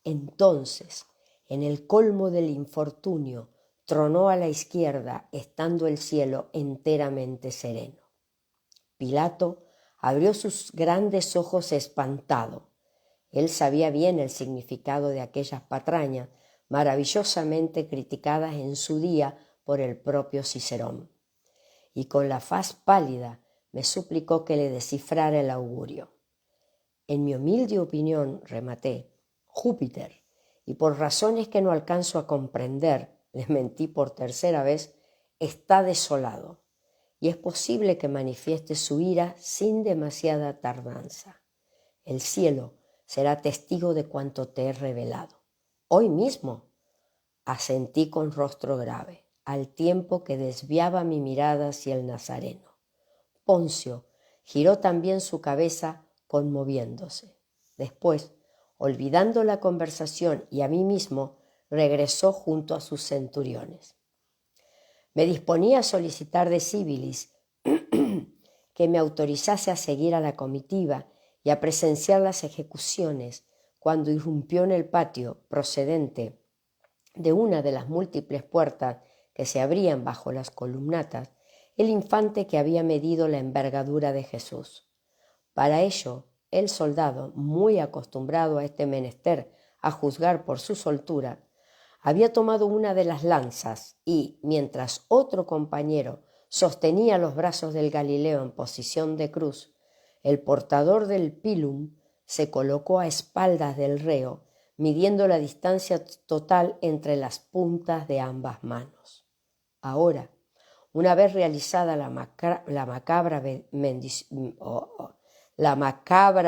Entonces, en el colmo del infortunio, tronó a la izquierda, estando el cielo enteramente sereno. Pilato abrió sus grandes ojos espantado. Él sabía bien el significado de aquellas patrañas, maravillosamente criticadas en su día por el propio Cicerón. Y con la faz pálida me suplicó que le descifrara el augurio. En mi humilde opinión, rematé, Júpiter, y por razones que no alcanzo a comprender, le mentí por tercera vez, está desolado, y es posible que manifieste su ira sin demasiada tardanza. El cielo será testigo de cuanto te he revelado. Hoy mismo, asentí con rostro grave, al tiempo que desviaba mi mirada hacia el Nazareno. Poncio giró también su cabeza conmoviéndose. Después, olvidando la conversación y a mí mismo, regresó junto a sus centuriones. Me disponía a solicitar de Civilis que me autorizase a seguir a la comitiva y a presenciar las ejecuciones, cuando irrumpió en el patio, procedente de una de las múltiples puertas que se abrían bajo las columnatas, el infante que había medido la envergadura de Jesús. Para ello, el soldado, muy acostumbrado a este menester, a juzgar por su soltura, había tomado una de las lanzas y, mientras otro compañero sostenía los brazos del Galileo en posición de cruz, el portador del pilum se colocó a espaldas del reo, midiendo la distancia total entre las puntas de ambas manos. Ahora, Una vez realizada la macabra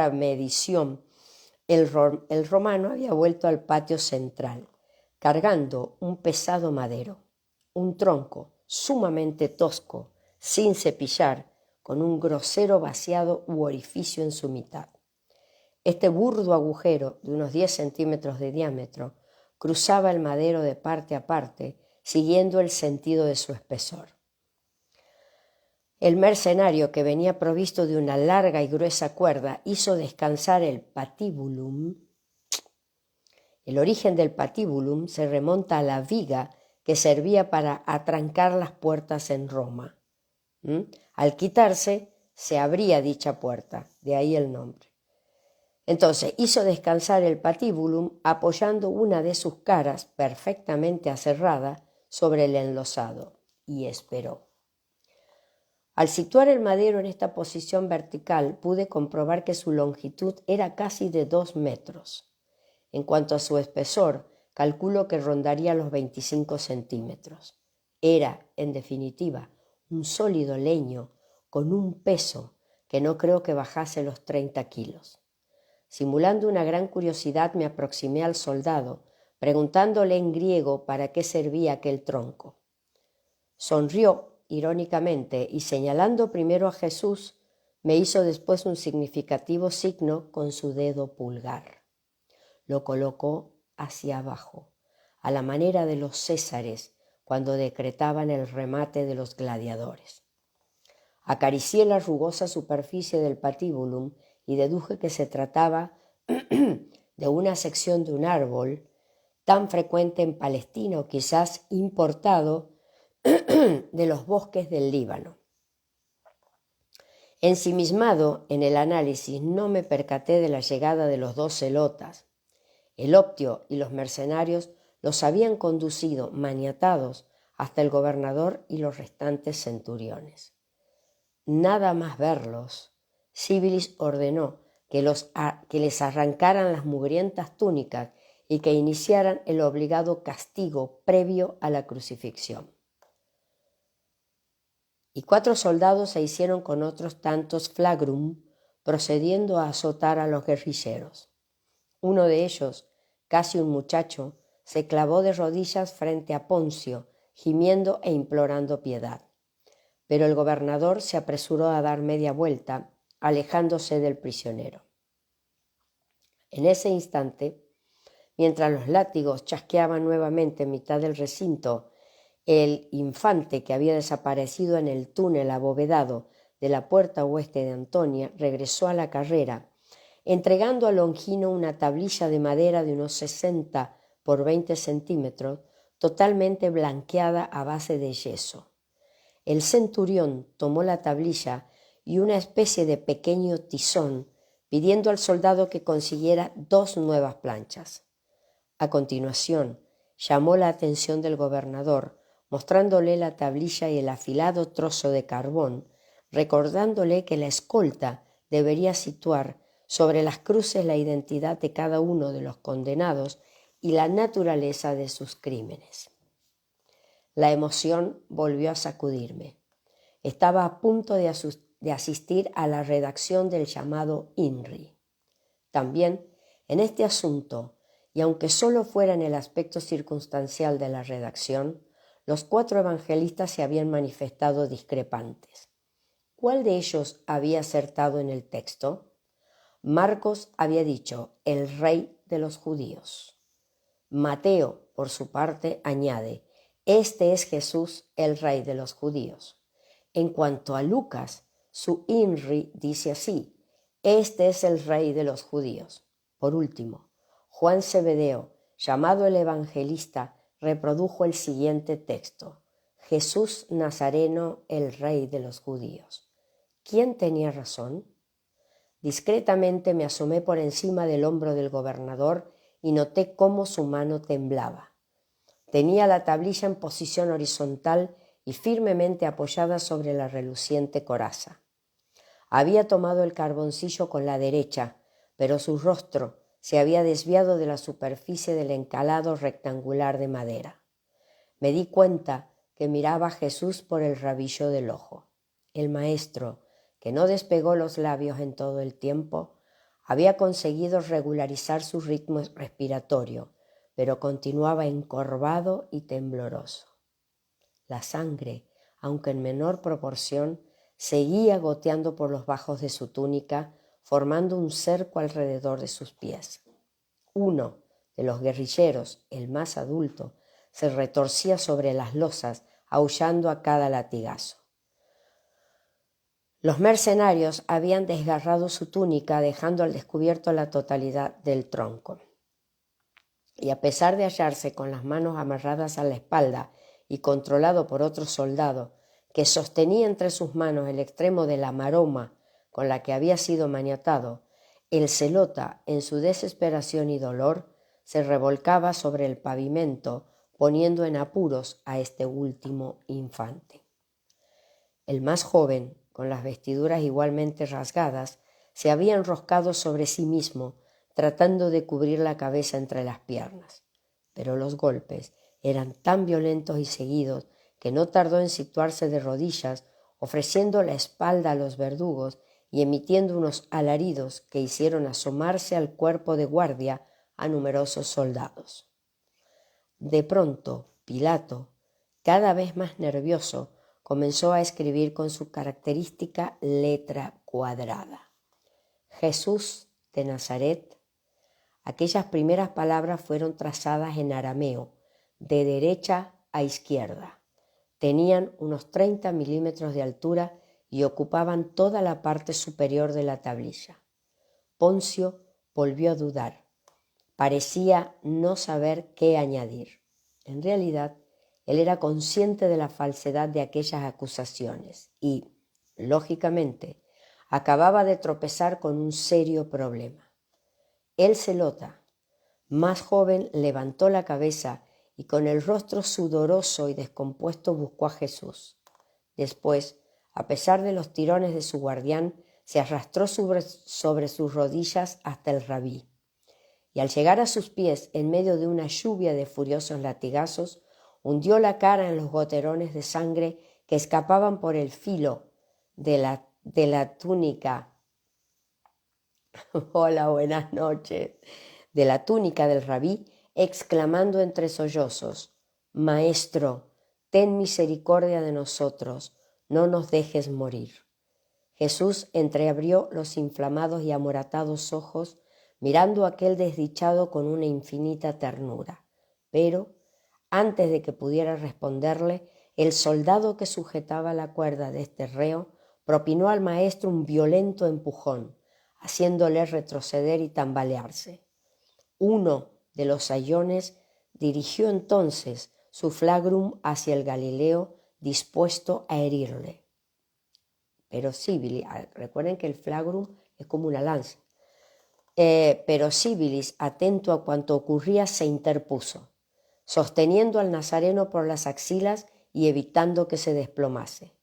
medición, el romano había vuelto al patio central, cargando un pesado madero, un tronco sumamente tosco, sin cepillar, con un grosero vaciado u orificio en su mitad. Este burdo agujero, de unos 10 centímetros de diámetro, cruzaba el madero de parte a parte, siguiendo el sentido de su espesor. El mercenario, que venía provisto de una larga y gruesa cuerda, hizo descansar el patibulum. El origen del patibulum se remonta a la viga que servía para atrancar las puertas en Roma. Al quitarse, se abría dicha puerta, de ahí el nombre. Entonces hizo descansar el patibulum apoyando una de sus caras perfectamente aserrada sobre el enlosado y esperó. Al situar el madero en esta posición vertical, pude comprobar que su longitud era casi de 2 metros. En cuanto a su espesor, calculo que rondaría los 25 centímetros. Era, en definitiva, un sólido leño con un peso que no creo que bajase los 30 kilos. Simulando una gran curiosidad, me aproximé al soldado, preguntándole en griego para qué servía aquel tronco. Sonrió irónicamente y, señalando primero a Jesús, me hizo después un significativo signo con su dedo pulgar. Lo colocó hacia abajo, a la manera de los césares cuando decretaban el remate de los gladiadores. Acaricié la rugosa superficie del patíbulum y deduje que se trataba de una sección de un árbol tan frecuente en Palestina o quizás importado de los bosques del Líbano. Ensimismado en el análisis, no me percaté de la llegada de los 2 celotas. El optio y los mercenarios los habían conducido maniatados hasta el gobernador y los restantes centuriones. Nada más verlos, Civilis ordenó que les arrancaran las mugrientas túnicas y que iniciaran el obligado castigo previo a la crucifixión. Y 4 soldados se hicieron con otros tantos flagrum, procediendo a azotar a los guerrilleros. Uno de ellos, casi un muchacho, se clavó de rodillas frente a Poncio, gimiendo e implorando piedad. Pero el gobernador se apresuró a dar media vuelta, alejándose del prisionero. En ese instante, mientras los látigos chasqueaban nuevamente en mitad del recinto, el infante, que había desaparecido en el túnel abovedado de la puerta oeste de Antonia, regresó a la carrera, entregando a Longino una tablilla de madera de unos 60 por 20 centímetros, totalmente blanqueada a base de yeso. El centurión tomó la tablilla y una especie de pequeño tizón, pidiendo al soldado que consiguiera 2 nuevas planchas. A continuación, llamó la atención del gobernador, mostrándole la tablilla y el afilado trozo de carbón, recordándole que la escolta debería situar sobre las cruces la identidad de cada uno de los condenados y la naturaleza de sus crímenes. La emoción volvió a sacudirme. Estaba a punto de asistir a la redacción del llamado INRI. También, en este asunto, y aunque solo fuera en el aspecto circunstancial de la redacción, los 4 evangelistas se habían manifestado discrepantes. ¿Cuál de ellos había acertado en el texto? Marcos había dicho el rey de los judíos. Mateo, por su parte, añade: este es Jesús, el rey de los judíos. En cuanto a Lucas, su INRI dice así: este es el rey de los judíos. Por último, Juan Zebedeo, llamado el evangelista, reprodujo el siguiente texto: Jesús Nazareno, el rey de los judíos. ¿Quién tenía razón? Discretamente me asomé por encima del hombro del gobernador y noté cómo su mano temblaba. Tenía la tablilla en posición horizontal y firmemente apoyada sobre la reluciente coraza. Había tomado el carboncillo con la derecha, pero su rostro se había desviado de la superficie del encalado rectangular de madera. Me di cuenta que miraba a Jesús por el rabillo del ojo. El maestro, que no despegó los labios en todo el tiempo, había conseguido regularizar su ritmo respiratorio, pero continuaba encorvado y tembloroso. La sangre, aunque en menor proporción, seguía goteando por los bajos de su túnica, formando un cerco alrededor de sus pies. Uno de los guerrilleros, el más adulto, se retorcía sobre las losas, aullando a cada latigazo. Los mercenarios habían desgarrado su túnica, dejando al descubierto la totalidad del tronco. Y a pesar de hallarse con las manos amarradas a la espalda y controlado por otro soldado, que sostenía entre sus manos el extremo de la maroma con la que había sido maniatado, el celota, en su desesperación y dolor, se revolcaba sobre el pavimento, poniendo en apuros a este último infante. El más joven, con las vestiduras igualmente rasgadas, se había enroscado sobre sí mismo, tratando de cubrir la cabeza entre las piernas. Pero los golpes eran tan violentos y seguidos que no tardó en situarse de rodillas, ofreciendo la espalda a los verdugos y emitiendo unos alaridos que hicieron asomarse al cuerpo de guardia a numerosos soldados. De pronto, Pilato, cada vez más nervioso, comenzó a escribir con su característica letra cuadrada. Jesús de Nazaret. Aquellas primeras palabras fueron trazadas en arameo, de derecha a izquierda. Tenían unos 30 milímetros de altura y ocupaban toda la parte superior de la tablilla. Poncio volvió a dudar. Parecía no saber qué añadir. En realidad, él era consciente de la falsedad de aquellas acusaciones y, lógicamente, acababa de tropezar con un serio problema. El celota, más joven, levantó la cabeza y con el rostro sudoroso y descompuesto buscó a Jesús. Después, a pesar de los tirones de su guardián, se arrastró sobre sus rodillas hasta el rabí. Y al llegar a sus pies, en medio de una lluvia de furiosos latigazos, hundió la cara en los goterones de sangre que escapaban por el filo de la túnica. Hola, buenas noches. De la túnica del rabí, exclamando entre sollozos: Maestro, ten misericordia de nosotros, no nos dejes morir. Jesús entreabrió los inflamados y amoratados ojos, mirando a aquel desdichado con una infinita ternura. Pero, antes de que pudiera responderle, el soldado que sujetaba la cuerda de este reo propinó al maestro un violento empujón, haciéndole retroceder y tambalearse. Uno de los sayones dirigió entonces su flagrum hacia el Galileo, dispuesto a herirle. Pero Síbilis, recuerden que el flagrum es como una lanza, pero Síbilis, atento a cuanto ocurría, se interpuso, sosteniendo al nazareno por las axilas y evitando que se desplomase.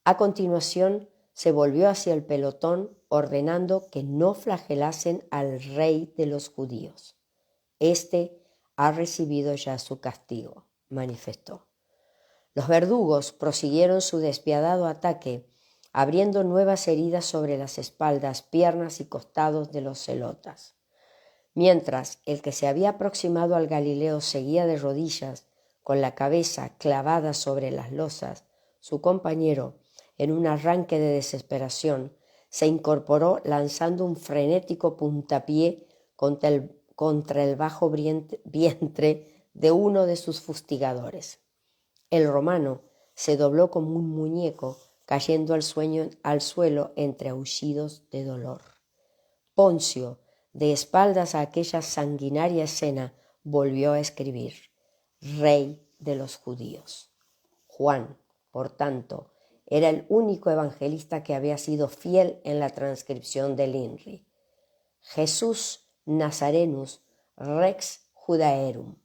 A continuación se volvió hacia el pelotón, ordenando que no flagelasen al rey de los judíos. Este ha recibido ya su castigo, manifestó. Los verdugos prosiguieron su despiadado ataque, abriendo nuevas heridas sobre las espaldas, piernas y costados de los celotas. Mientras el que se había aproximado al Galileo seguía de rodillas, con la cabeza clavada sobre las losas, su compañero, en un arranque de desesperación, se incorporó lanzando un frenético puntapié contra el bajo vientre de uno de sus fustigadores. El romano se dobló como un muñeco, cayendo al suelo entre aullidos de dolor. Poncio, de espaldas a aquella sanguinaria escena, volvió a escribir: Rey de los judíos. Juan, por tanto, era el único evangelista que había sido fiel en la transcripción del INRI. Jesús Nazarenus Rex Judaerum.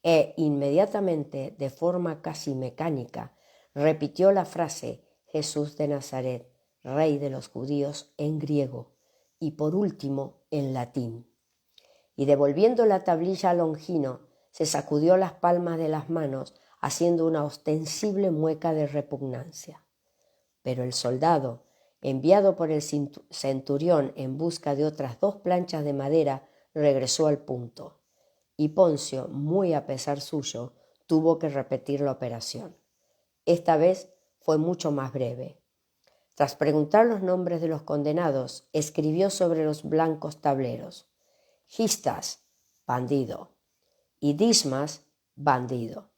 E inmediatamente, de forma casi mecánica, repitió la frase Jesús de Nazaret, Rey de los judíos, en griego y por último en latín. Y devolviendo la tablilla a Longino, se sacudió las palmas de las manos, haciendo una ostensible mueca de repugnancia. Pero el soldado, enviado por el centurión en busca de otras 2 planchas de madera, regresó al punto, y Poncio, muy a pesar suyo, tuvo que repetir la operación. Esta vez fue mucho más breve. Tras preguntar los nombres de los condenados, escribió sobre los blancos tableros: Gistas, bandido, y Dismas, bandido.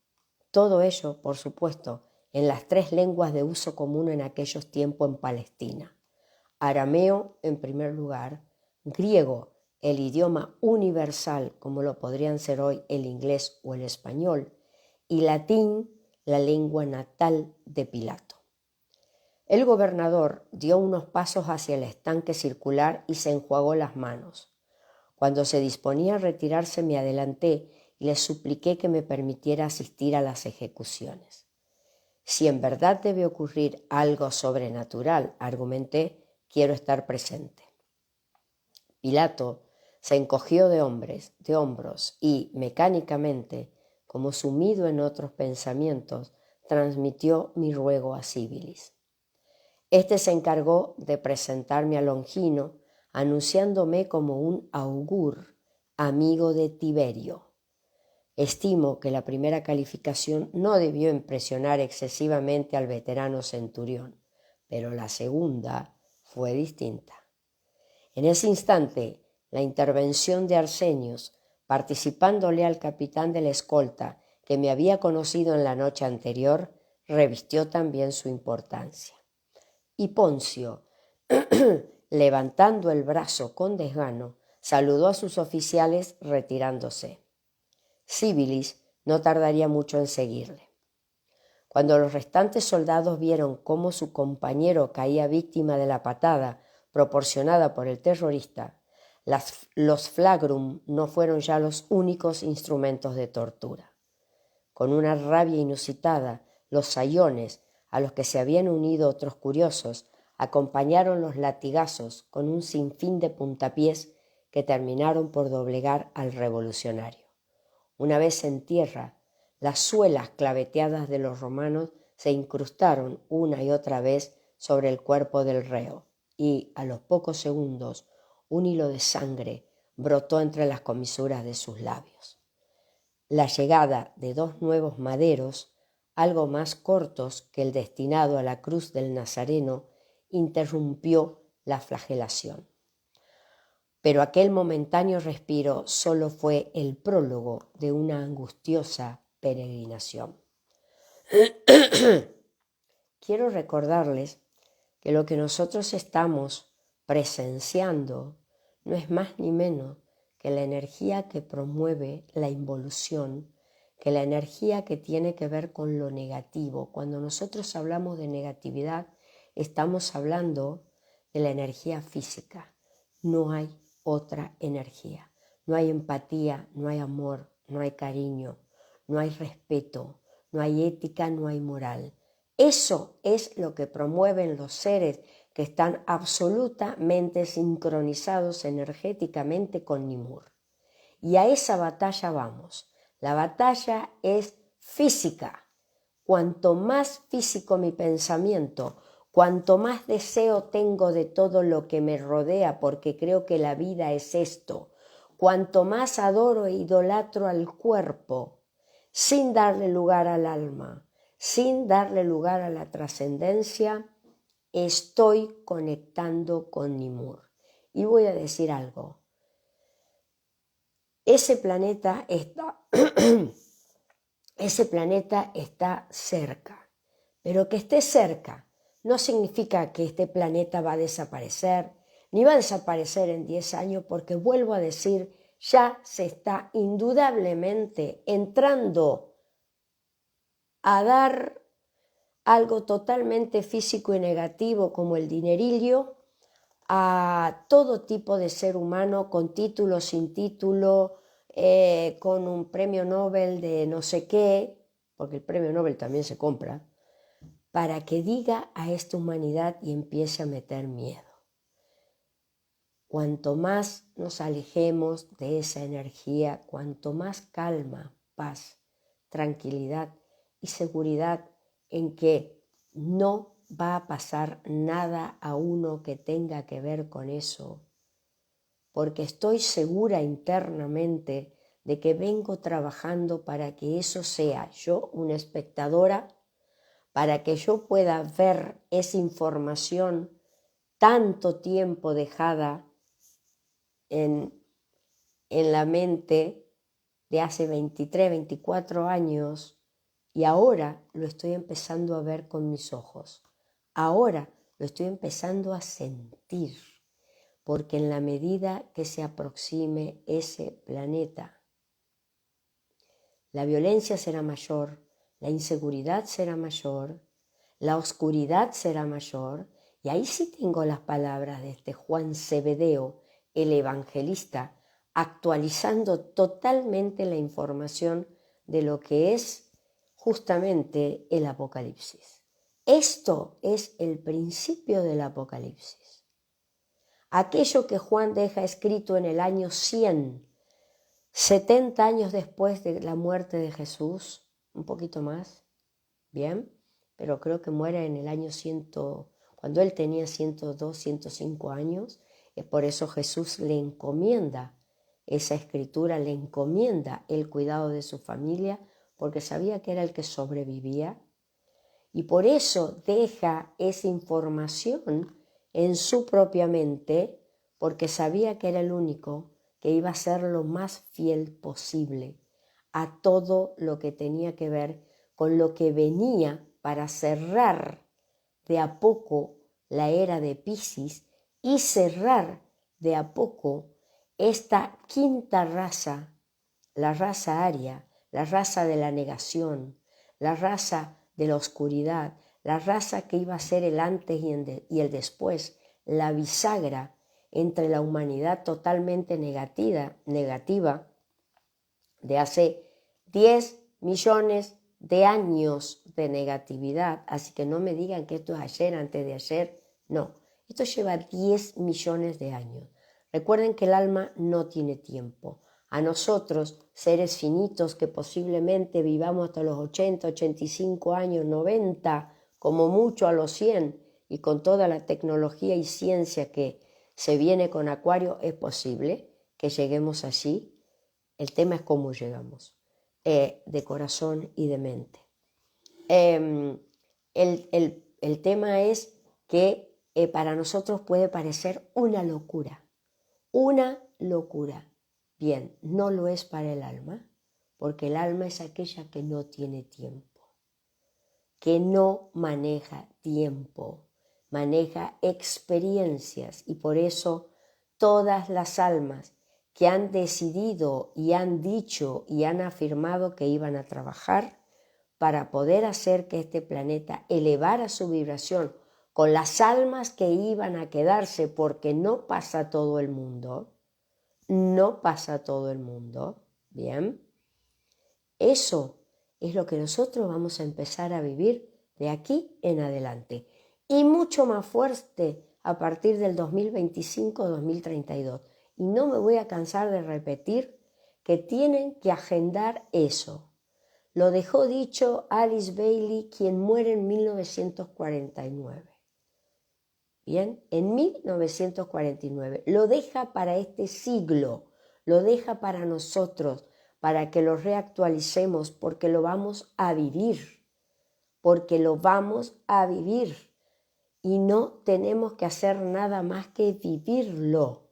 Todo ello, por supuesto, en las 3 lenguas de uso común en aquellos tiempos en Palestina: arameo en primer lugar, griego, el idioma universal como lo podrían ser hoy el inglés o el español, y latín, la lengua natal de Pilato. El gobernador dio unos pasos hacia el estanque circular y se enjuagó las manos. Cuando se disponía a retirarse me adelanté y le supliqué que me permitiera asistir a las ejecuciones. Si en verdad debe ocurrir algo sobrenatural, argumenté, quiero estar presente. Pilato se encogió de hombros y, mecánicamente, como sumido en otros pensamientos, transmitió mi ruego a Civilis. Este se encargó de presentarme a Longino, anunciándome como un augur, amigo de Tiberio. Estimo que la primera calificación no debió impresionar excesivamente al veterano centurión, pero la segunda fue distinta. En ese instante, la intervención de Arsenius, participándole al capitán de la escolta que me había conocido en la noche anterior, revistió también su importancia. Y Poncio, levantando el brazo con desgano, saludó a sus oficiales retirándose. Civilis no tardaría mucho en seguirle. Cuando los restantes soldados vieron cómo su compañero caía víctima de la patada proporcionada por el terrorista, los flagrum no fueron ya los únicos instrumentos de tortura. Con una rabia inusitada, los sayones, a los que se habían unido otros curiosos, acompañaron los latigazos con un sinfín de puntapiés que terminaron por doblegar al revolucionario. Una vez en tierra, las suelas claveteadas de los romanos se incrustaron una y otra vez sobre el cuerpo del reo y, a los pocos segundos, un hilo de sangre brotó entre las comisuras de sus labios. La llegada de 2 nuevos maderos, algo más cortos que el destinado a la cruz del Nazareno, interrumpió la flagelación. Pero aquel momentáneo respiro solo fue el prólogo de una angustiosa peregrinación. Quiero recordarles que lo que nosotros estamos presenciando no es más ni menos que la energía que promueve la involución, que la energía que tiene que ver con lo negativo. Cuando nosotros hablamos de negatividad, estamos hablando de la energía física. No hay otra energía. No hay empatía, no hay amor, no hay cariño, no hay respeto, no hay ética, no hay moral. Eso es lo que promueven los seres que están absolutamente sincronizados energéticamente con Nimur. Y a esa batalla vamos. La batalla es física. Cuanto más físico mi pensamiento, cuanto más deseo tengo de todo lo que me rodea, porque creo que la vida es esto, cuanto más adoro e idolatro al cuerpo, sin darle lugar al alma, sin darle lugar a la trascendencia, estoy conectando con Nimur. Y voy a decir algo. Ese planeta está cerca, pero que esté cerca no significa que este planeta va a desaparecer, ni va a desaparecer en 10 años, porque vuelvo a decir, ya se está indudablemente entrando a dar algo totalmente físico y negativo como el dinerillo a todo tipo de ser humano, con título, sin título, con un premio Nobel de no sé qué, porque el premio Nobel también se compra, para que diga a esta humanidad y empiece a meter miedo. Cuanto más nos alejemos de esa energía, cuanto más calma, paz, tranquilidad y seguridad en que no va a pasar nada a uno que tenga que ver con eso, porque estoy segura internamente de que vengo trabajando para que eso sea yo una espectadora, para que yo pueda ver esa información tanto tiempo dejada en la mente de hace 23, 24 años, y ahora lo estoy empezando a ver con mis ojos. Ahora lo estoy empezando a sentir, porque en la medida que se aproxime ese planeta, la violencia será mayor, la inseguridad será mayor, la oscuridad será mayor, y ahí sí tengo las palabras de este Juan Zebedeo, el evangelista, actualizando totalmente la información de lo que es justamente el Apocalipsis. Esto es el principio del Apocalipsis. Aquello que Juan deja escrito en el año 100, 70 años después de la muerte de Jesús, un poquito más, bien, pero creo que muere en el año 100, cuando él tenía 102, 105 años, y por eso Jesús le encomienda esa escritura, le encomienda el cuidado de su familia, porque sabía que era el que sobrevivía, y por eso deja esa información en su propia mente, porque sabía que era el único que iba a ser lo más fiel posible a todo lo que tenía que ver con lo que venía para cerrar de a poco la era de Piscis y cerrar de a poco esta quinta raza, la raza aria, la raza de la negación, la raza de la oscuridad, la raza que iba a ser el antes y el después, la bisagra entre la humanidad totalmente negativa de hace 10 millones de años de negatividad. Así que no me digan que esto es ayer, antes de ayer, no, esto lleva 10 millones de años. Recuerden que el alma no tiene tiempo. A nosotros, seres finitos que posiblemente vivamos hasta los 80, 85 años, 90, como mucho a los 100, y con toda la tecnología y ciencia que se viene con Acuario, es posible que lleguemos allí. El tema es cómo llegamos, de corazón y de mente. El tema es que para nosotros puede parecer una locura. Bien, no lo es para el alma, porque el alma es aquella que no tiene tiempo, que no maneja tiempo, maneja experiencias, y por eso todas las almas que han decidido y han dicho y han afirmado que iban a trabajar para poder hacer que este planeta elevara su vibración con las almas que iban a quedarse, porque no pasa todo el mundo, bien, eso es lo que nosotros vamos a empezar a vivir de aquí en adelante, y mucho más fuerte a partir del 2025-2032. Y no me voy a cansar de repetir que tienen que agendar eso. Lo dejó dicho Alice Bailey, quien muere en 1949. Bien, en 1949. Lo deja para este siglo, lo deja para nosotros, para que lo reactualicemos, porque lo vamos a vivir, y no tenemos que hacer nada más que vivirlo,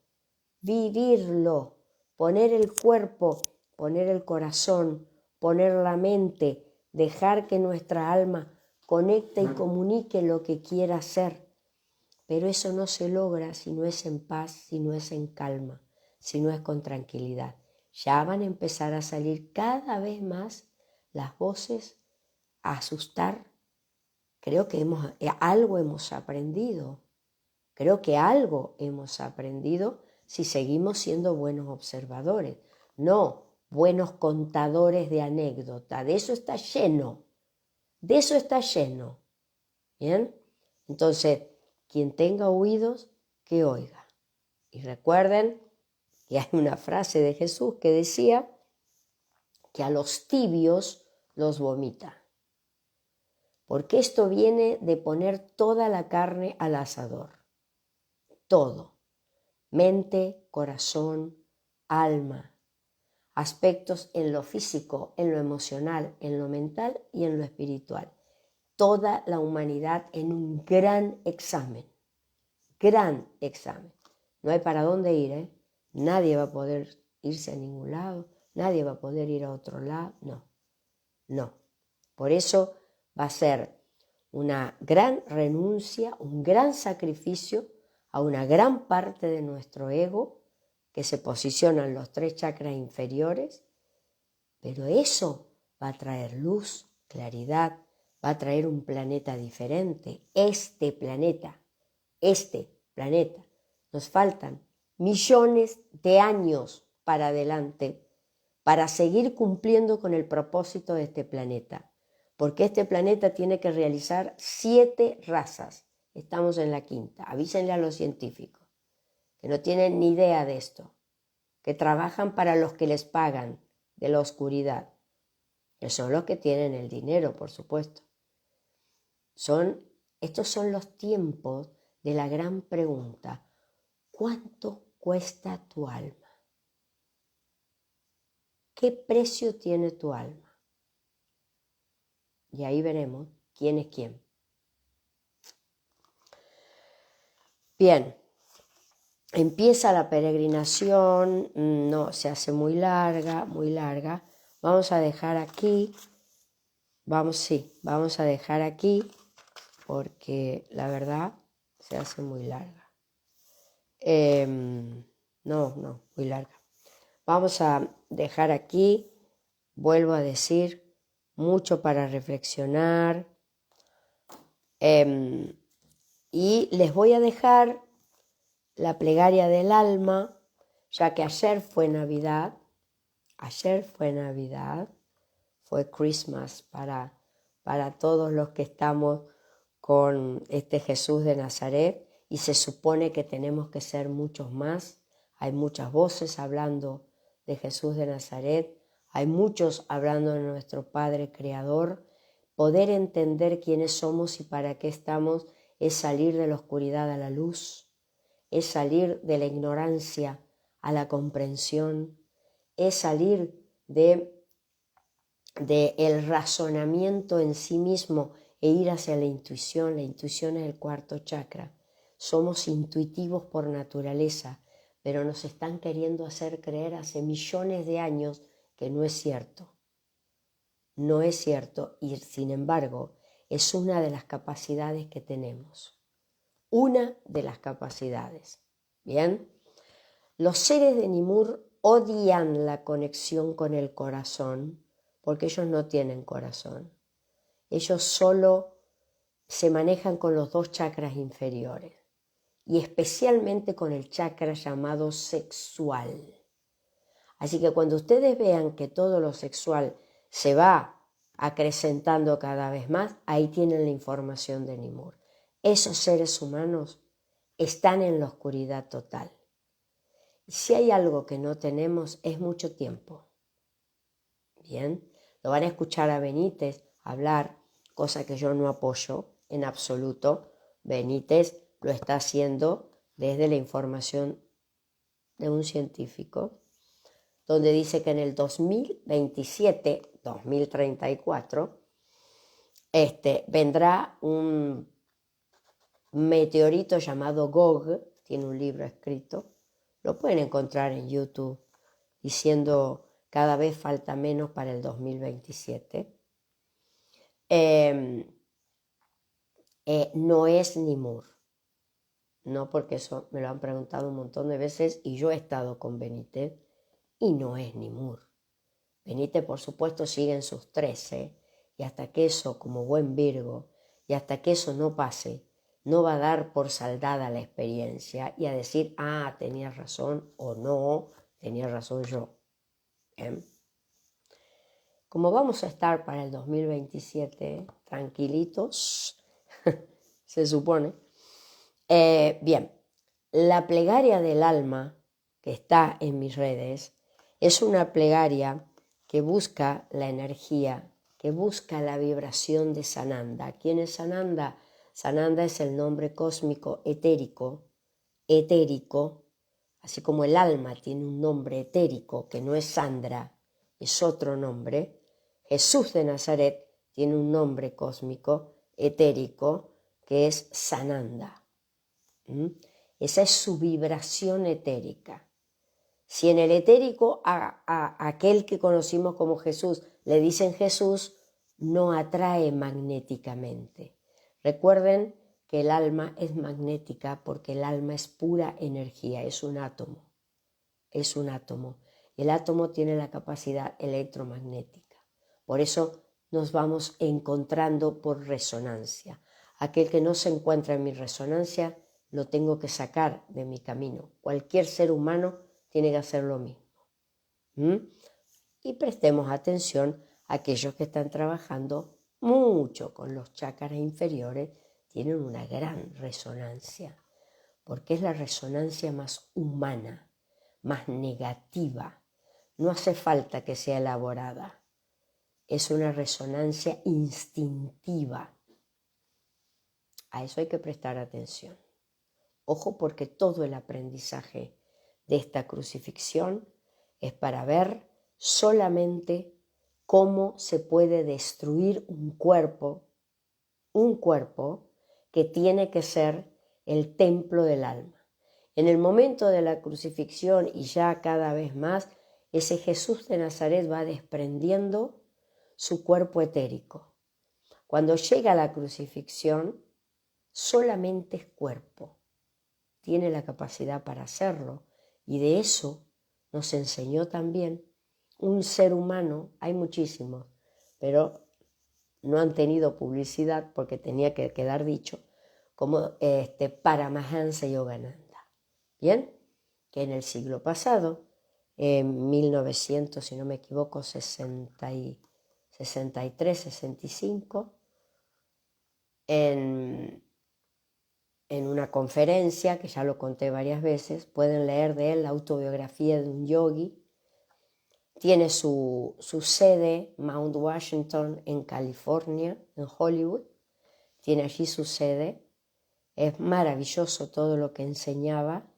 poner el cuerpo, poner el corazón, poner la mente, dejar que nuestra alma conecte y comunique lo que quiera hacer. Pero eso no se logra si no es en paz, si no es en calma, si no es con tranquilidad. Ya van a empezar a salir cada vez más las voces a asustar. Creo que algo hemos aprendido. Si seguimos siendo buenos observadores, no buenos contadores de anécdotas. De eso está lleno. ¿Bien? Entonces, quien tenga oídos, que oiga. Y recuerden que hay una frase de Jesús que decía que a los tibios los vomita. porque esto viene de poner toda la carne al asador, todo, mente, corazón, alma, aspectos en lo físico, en lo emocional, en lo mental y en lo espiritual. Toda la humanidad en un gran examen. No hay para dónde ir, ¿eh? Nadie va a poder irse a ningún lado, nadie va a poder ir a otro lado, no. Por eso va a ser una gran renuncia, un gran sacrificio a una gran parte de nuestro ego que se posiciona en los 3 chakras inferiores, pero eso va a traer luz, claridad, va a traer un planeta diferente. Este planeta, nos faltan millones de años para adelante para seguir cumpliendo con el propósito de este planeta, porque este planeta tiene que realizar 7 razas. Estamos en la 5ª. Avísenle a los científicos que no tienen ni idea de esto, que trabajan para los que les pagan de la oscuridad, que son los que tienen el dinero, por supuesto. Estos son los tiempos de la gran pregunta: ¿cuánto cuesta tu alma? ¿Qué precio tiene tu alma? Y ahí veremos quién es quién. Bien, empieza la peregrinación, no se hace muy larga. Vamos a dejar aquí, vamos a dejar aquí porque la verdad se hace muy larga. Muy larga. Vamos a dejar aquí, vuelvo a decir, mucho para reflexionar. Y les voy a dejar la plegaria del alma, ya que ayer fue Navidad, fue Christmas para todos los que estamos con este Jesús de Nazaret, y se supone que tenemos que ser muchos más. Hay muchas voces hablando de Jesús de Nazaret, hay muchos hablando de nuestro Padre Creador. Poder entender quiénes somos y para qué estamos es salir de la oscuridad a la luz, es salir de la ignorancia a la comprensión, es salir de el razonamiento en sí mismo e ir hacia la intuición. La intuición es el 4º chakra. Somos intuitivos por naturaleza, pero nos están queriendo hacer creer hace millones de años que no es cierto. No es cierto, y sin embargo es una de las capacidades que tenemos. Una de las capacidades. Bien, los seres de Nimur odian la conexión con el corazón porque ellos no tienen corazón. Ellos solo se manejan con los 2 chakras inferiores y especialmente con el chakra llamado sexual. Así que cuando ustedes vean que todo lo sexual se va acrecentando cada vez más, ahí tienen la información de Nimur. Esos seres humanos están en la oscuridad total. Si hay algo que no tenemos es mucho tiempo. Bien, lo van a escuchar a Benítez hablar, cosa que yo no apoyo en absoluto. Benítez lo está haciendo desde la información de un científico, donde dice que en el 2027, 2034, vendrá un meteorito llamado Gog, tiene un libro escrito, lo pueden encontrar en YouTube, diciendo cada vez falta menos para el 2027. No es Nimur, no, porque eso me lo han preguntado un montón de veces y yo he estado con Benítez y no es Nimur. Benítez, por supuesto, sigue en sus 13 y hasta que eso, como buen Virgo, y hasta que eso no pase, no va a dar por saldada la experiencia y a decir, tenía razón o no, tenía razón yo. ¿Bien? Como vamos a estar para el 2027 tranquilitos, se supone, bien, la plegaria del alma que está en mis redes es una plegaria que busca la energía que busca la vibración de Sananda. ¿Quién es Sananda? Sananda es el nombre cósmico etérico, así como el alma tiene un nombre etérico que no es Sandra, es otro nombre. Jesús de Nazaret tiene un nombre cósmico etérico que es Sananda. Esa es su vibración etérica. Si en el etérico a aquel que conocimos como Jesús le dicen Jesús, no atrae magnéticamente. Recuerden que el alma es magnética porque el alma es pura energía, es un átomo. Es un átomo. El átomo tiene la capacidad electromagnética. Por eso nos vamos encontrando por resonancia. Aquel que no se encuentra en mi resonancia, lo tengo que sacar de mi camino. Cualquier ser humano tiene que hacer lo mismo. Y prestemos atención a aquellos que están trabajando mucho con los chakras inferiores, tienen una gran resonancia, porque es la resonancia más humana, más negativa. No hace falta que sea elaborada. Es una resonancia instintiva. A eso hay que prestar atención. Ojo, porque todo el aprendizaje de esta crucifixión es para ver solamente cómo se puede destruir un cuerpo que tiene que ser el templo del alma. En el momento de la crucifixión y ya cada vez más, ese Jesús de Nazaret va desprendiendo su cuerpo etérico. Cuando llega a la crucifixión, solamente es cuerpo. Tiene la capacidad para hacerlo y de eso nos enseñó también un ser humano, hay muchísimos, pero no han tenido publicidad porque tenía que quedar dicho, como Paramahansa Yogananda. Bien, que en el siglo pasado, en 1900, si no me equivoco, 63, 65, en una conferencia, que ya lo conté varias veces, pueden leer de él la autobiografía de un yogi. Tiene su sede, Mount Washington, en California, en Hollywood. Tiene allí su sede. Es maravilloso todo lo que enseñaba.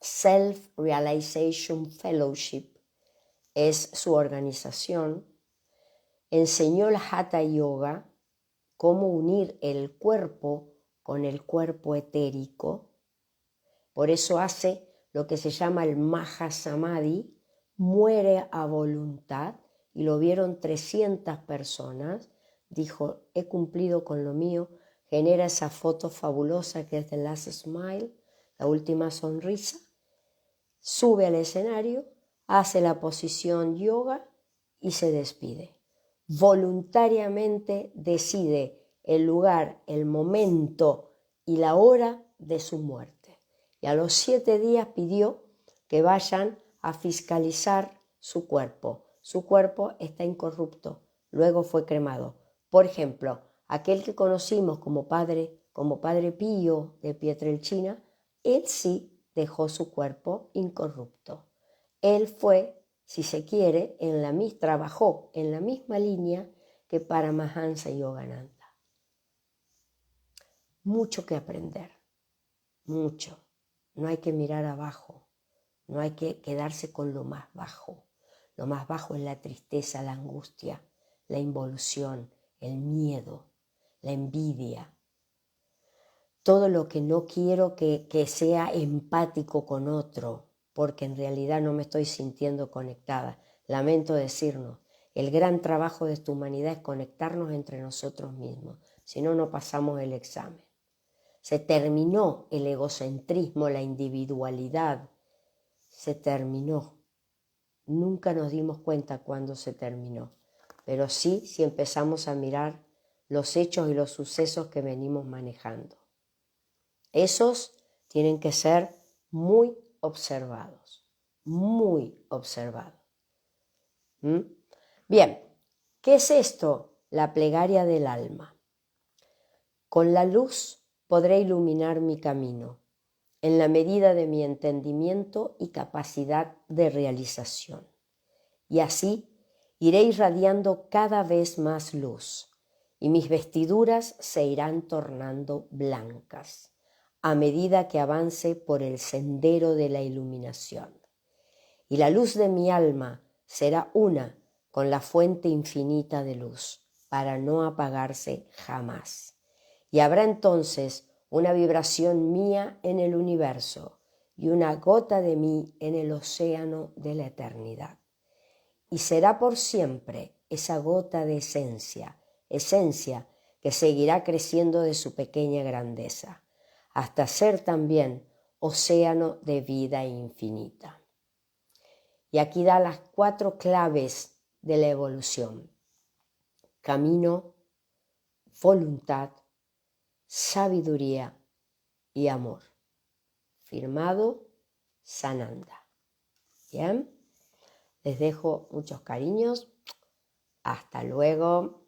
Self-Realization Fellowship es su organización. Enseñó el Hatha Yoga, cómo unir el cuerpo con el cuerpo etérico. Por eso hace lo que se llama el Mahasamadhi, muere a voluntad, y lo vieron 300 personas. Dijo, he cumplido con lo mío, genera esa foto fabulosa que es The Last Smile, la última sonrisa, sube al escenario, hace la posición yoga y se despide. Voluntariamente decide el lugar, el momento y la hora de su muerte. Y a los 7 días pidió que vayan a fiscalizar su cuerpo. Su cuerpo está incorrupto, luego fue cremado. Por ejemplo, aquel que conocimos como padre Pío de Pietrelcina, él sí dejó su cuerpo incorrupto. Él fue, si se quiere, trabajó en la misma línea que Paramahansa Yogananda. Mucho que aprender, mucho. No hay que mirar abajo, no hay que quedarse con lo más bajo. Lo más bajo es la tristeza, la angustia, la involución, el miedo, la envidia. Todo lo que no quiero que sea empático con otro, porque en realidad no me estoy sintiendo conectada. Lamento decirnos, el gran trabajo de esta humanidad es conectarnos entre nosotros mismos, si no, no pasamos el examen. Se terminó el egocentrismo, la individualidad, se terminó. Nunca nos dimos cuenta cuándo se terminó, pero sí si empezamos a mirar los hechos y los sucesos que venimos manejando. Esos tienen que ser muy observados, muy observados. Bien, ¿qué es esto? La plegaria del alma. Con la luz podré iluminar mi camino, en la medida de mi entendimiento y capacidad de realización. Y así iré irradiando cada vez más luz y mis vestiduras se irán tornando blancas a medida que avance por el sendero de la iluminación. Y la luz de mi alma será una con la fuente infinita de luz, para no apagarse jamás. Y habrá entonces una vibración mía en el universo y una gota de mí en el océano de la eternidad. Y será por siempre esa gota de esencia que seguirá creciendo de su pequeña grandeza, hasta ser también océano de vida infinita. Y aquí da las 4 claves de la evolución: camino, voluntad, sabiduría y amor. Firmado Sananda. Bien, les dejo muchos cariños. Hasta luego.